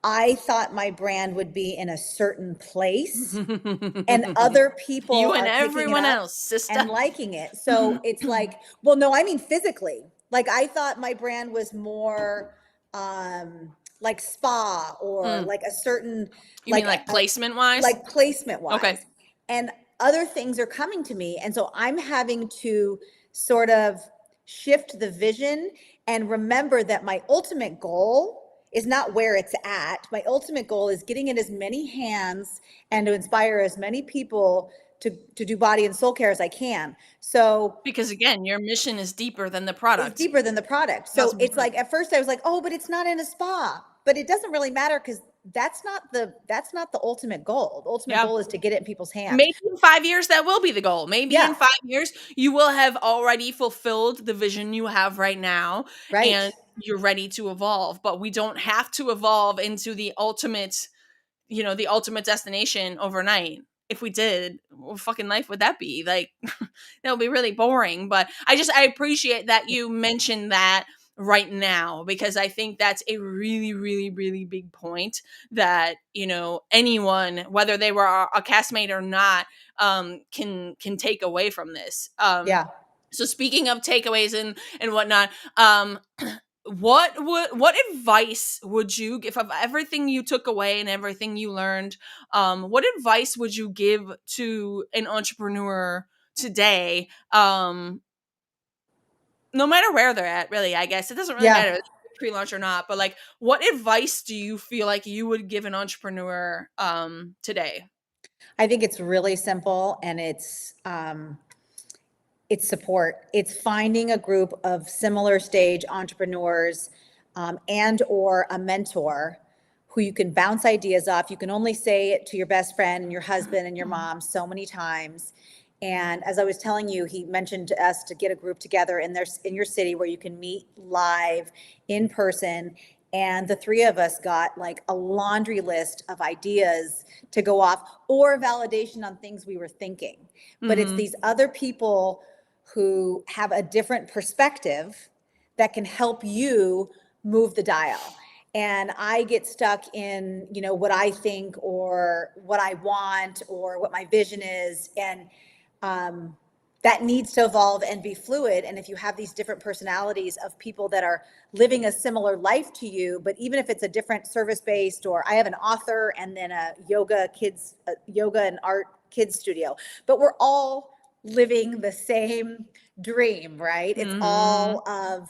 I thought my brand would be in a certain place, and other people You and are picking it everyone up else, sister. and liking it. So it's like, well, no, I mean physically. Like, I thought my brand was more like spa, or Mm. like a certain, You mean like placement wise? like placement Okay. wise. And other things are coming to me. And so I'm having to sort of shift the vision and remember that my ultimate goal is not where it's at. My ultimate goal is getting in as many hands and to inspire as many people to do body and soul care as I can. So Because again, your mission is deeper than the it's product. deeper than the product. So it's 1000%. like, at first I was like, oh, but it's not in a spa. But it doesn't really matter, because that's not the ultimate goal. The ultimate Yeah. goal is to get it in people's hands. Maybe in 5 years, that will be the goal. Maybe in Yeah, 5 years, you will have already fulfilled the vision you have right now and right. you're ready to evolve. But we don't have to evolve into the ultimate destination overnight. If we did, what fucking life would that be? Like, that would be really boring. But I appreciate that you mentioned that right now, because I think that's a really, really, really big point that, anyone, whether they were a castmate or not, can take away from this. Yeah. So speaking of takeaways and whatnot, what advice would you give of everything you took away and everything you learned? What advice would you give to an entrepreneur today, no matter where they're at, really, I guess it doesn't really Yeah. matter if it's pre-launch or not, but like, what advice do you feel like you would give an entrepreneur today? I think it's really simple, and it's support. It's finding a group of similar stage entrepreneurs, and or a mentor who you can bounce ideas off. You can only say it to your best friend and your husband and your mom so many times. And as I was telling you, he mentioned to us to get a group together in your city where you can meet live in person. And the three of us got like a laundry list of ideas to go off, or validation on things we were thinking. But it's Mm-hmm. these other people who have a different perspective that can help you move the dial. And I get stuck in, what I think or what I want or what my vision is. And um, that needs to evolve and be fluid. And if you have these different personalities of people that are living a similar life to you, but even if it's a different service based, or I have an author and then a yoga and art kids studio, but we're all living the same dream, right? It's Mm-hmm. all of,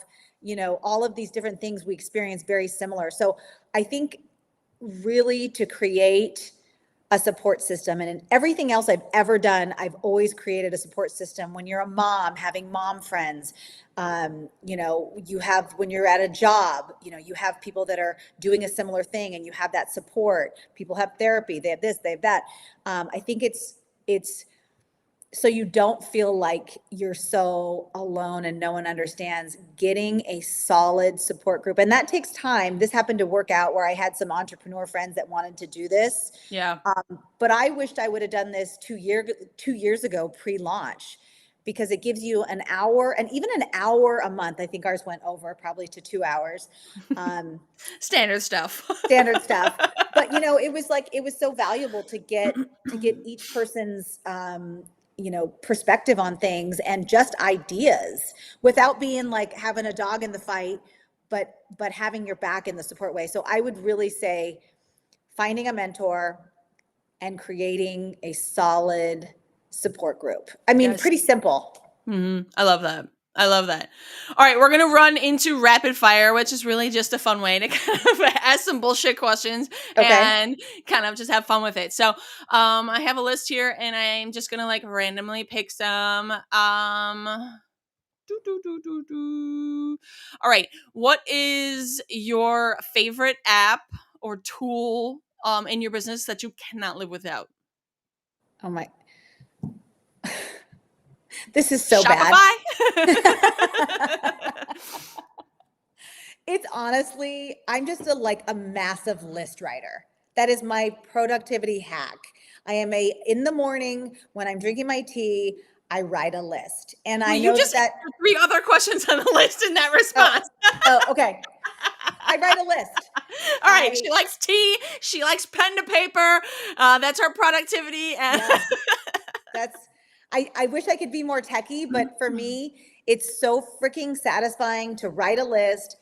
all of these different things we experience very similar. So I think really to create a support system. And in everything else I've ever done, I've always created a support system. When you're a mom, having mom friends, you have, when you're at a job, you have people that are doing a similar thing and you have that support. People have therapy, they have this, they have that. I think it's so you don't feel like you're so alone and no one understands, getting a solid support group. And that takes time. This happened to work out where I had some entrepreneur friends that wanted to do this. Yeah. But I wished I would have done this 2 years ago, pre-launch, because it gives you an hour, and even an hour a month. I think ours went over probably to 2 hours. Um, Standard stuff. Standard stuff. But it was so valuable to get each person's perspective on things and just ideas, without being like having a dog in the fight, but having your back in the support way. So I would really say finding a mentor and creating a solid support group. I mean, Yes. pretty simple. Mm-hmm. I love that. I love that. All right, we're gonna run into rapid fire, which is really just a fun way to kind of ask some bullshit questions Okay. and kind of just have fun with it. So, I have a list here, and I'm just gonna like randomly pick some. Do, do, do, do, do. All right, what is your favorite app or tool in your business that you cannot live without? Oh my, this is so bad. Shopify. It's honestly, I'm just a massive list writer. That is my productivity hack. I am in the morning when I'm drinking my tea, I write a list. And I Wait, you know just that, answered three other questions on the list in that oh, response. oh, okay. I write a list. All right, I, she likes tea. She likes pen to paper. That's her productivity. And yeah, I wish I could be more techie, but for me, it's so freaking satisfying to write a list,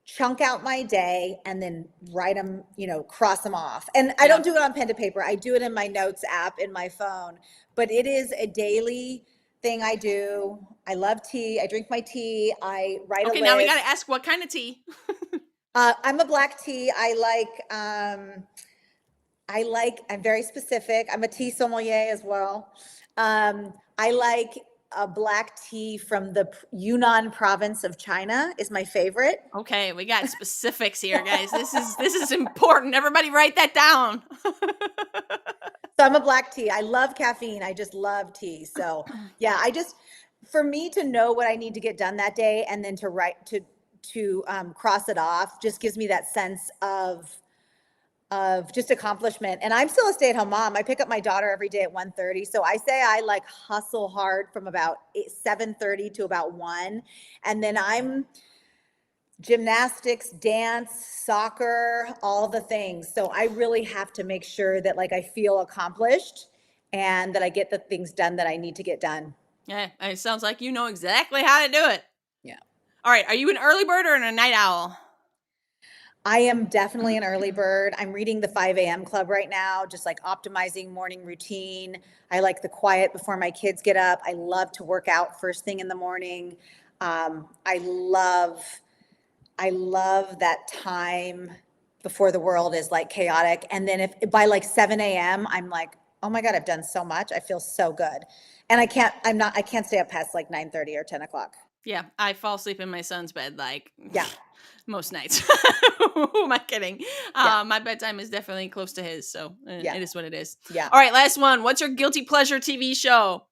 chunk out my day, and then write them, cross them off. And I yeah. don't do it on pen to paper. I do it in my notes app in my phone, but it is a daily thing I do. I love tea. I drink my tea. I write a Okay, now we got to list. ask what kind of tea. I'm a black tea. I'm very specific. I'm a tea sommelier as well. I like a black tea from the Yunnan province of China is my favorite. Okay, we got specifics here, guys. This is important. Everybody write that down. So I'm a black tea. I love caffeine. I just love tea. So yeah, for me to know what I need to get done that day and then to write to cross it off just gives me that sense of just accomplishment. And I'm still a stay-at-home mom. I pick up my daughter every day at 1:30. So I say I like hustle hard from about 7:30 to about 1. And then I'm gymnastics, dance, soccer, all the things. So I really have to make sure that I feel accomplished and that I get the things done that I need to get done. Yeah, it sounds like you know exactly how to do it. Yeah. All right, are you an early bird or a night owl? I am definitely an early bird. I'm reading the 5 a.m. club right now, just like optimizing morning routine. I like the quiet before my kids get up. I love to work out first thing in the morning. I love that time before the world is like chaotic. And then if by like 7 a.m., I'm like, oh my God, I've done so much. I feel so good. And I can't stay up past like 9:30 or 10 o'clock. Yeah, I fall asleep in my son's bed like Yeah. most nights. Who am I kidding? Yeah. My bedtime is definitely close to his, so Yeah. it is what it is. Yeah. All right, last one. What's your guilty pleasure TV show?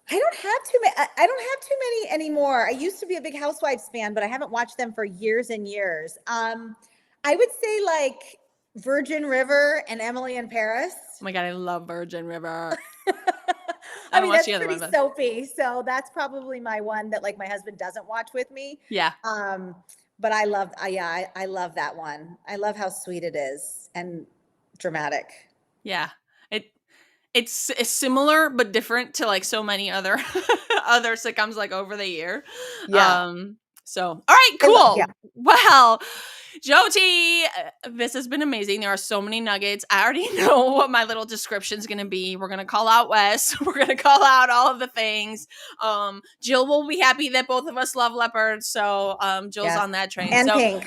I don't have too many. I don't have too many anymore. I used to be a big Housewives fan, but I haven't watched them for years and years. I would say like Virgin River and Emily in Paris. Oh my God, I love Virgin River. I I don't mean, watch that's the other pretty one, but soapy. So that's probably my one that like my husband doesn't watch with me. yeah, Um, but I love, yeah, I love that one. I love how sweet it is and dramatic. yeah. It it's similar but different to like so many other other sitcoms like over the year. Yeah. So all right, Yeah. cool. Well, Jyoti, this has been amazing. There are so many nuggets. I already know what my little description is going to be. We're going to call out Wes. We're going to call out all of the things. Jill will be happy that both of us love leopards. So Jill's Yes. on that train. And So pink.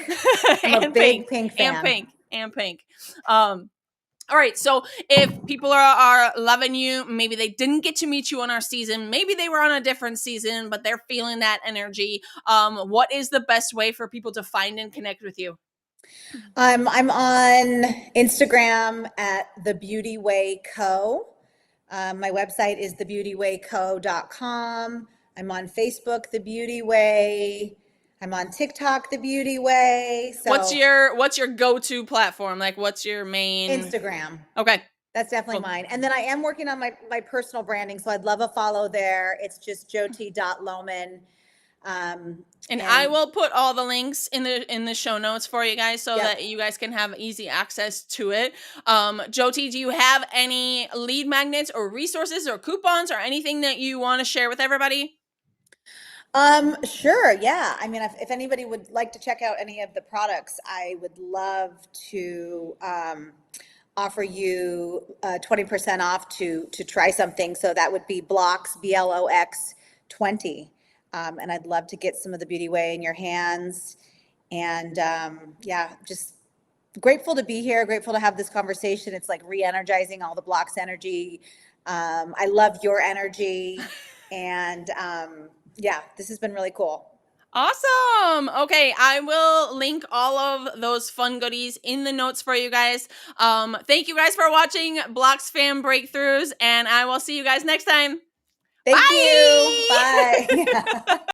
I'm a and pink, big pink and fan. pink, and pink. All right, so if people are loving you, maybe they didn't get to meet you on our season, maybe they were on a different season, but they're feeling that energy. What is the best way for people to find and connect with you? I'm on Instagram at The Beauty Way Co. My website is thebeautywayco.com. I'm on Facebook, The Beauty Way. I'm on TikTok, The Beauty Way. What's So your go-to platform? Like, what's your main? Instagram. Okay, That's definitely cool. mine. And then I am working on my personal branding. So I'd love a follow there. It's just Jyoti.Lohman. And I will put all the links in the show notes for you guys so Yep. that you guys can have easy access to it. Jyoti, do you have any lead magnets or resources or coupons or anything that you want to share with everybody? Sure. Yeah. I mean, if anybody would like to check out any of the products, I would love to offer you 20% off to try something. So that would be Blox, BLOX 20. And I'd love to get some of the Beauty Way in your hands. And yeah, just grateful to be here, grateful to have this conversation. It's like re-energizing all the Blox energy. I love your energy. And yeah, this has been really cool. Awesome. Okay, I will link all of those fun goodies in the notes for you guys. Thank you guys for watching BloxFam Breakthroughs, and I will see you guys next time. Thank Bye. you. Bye.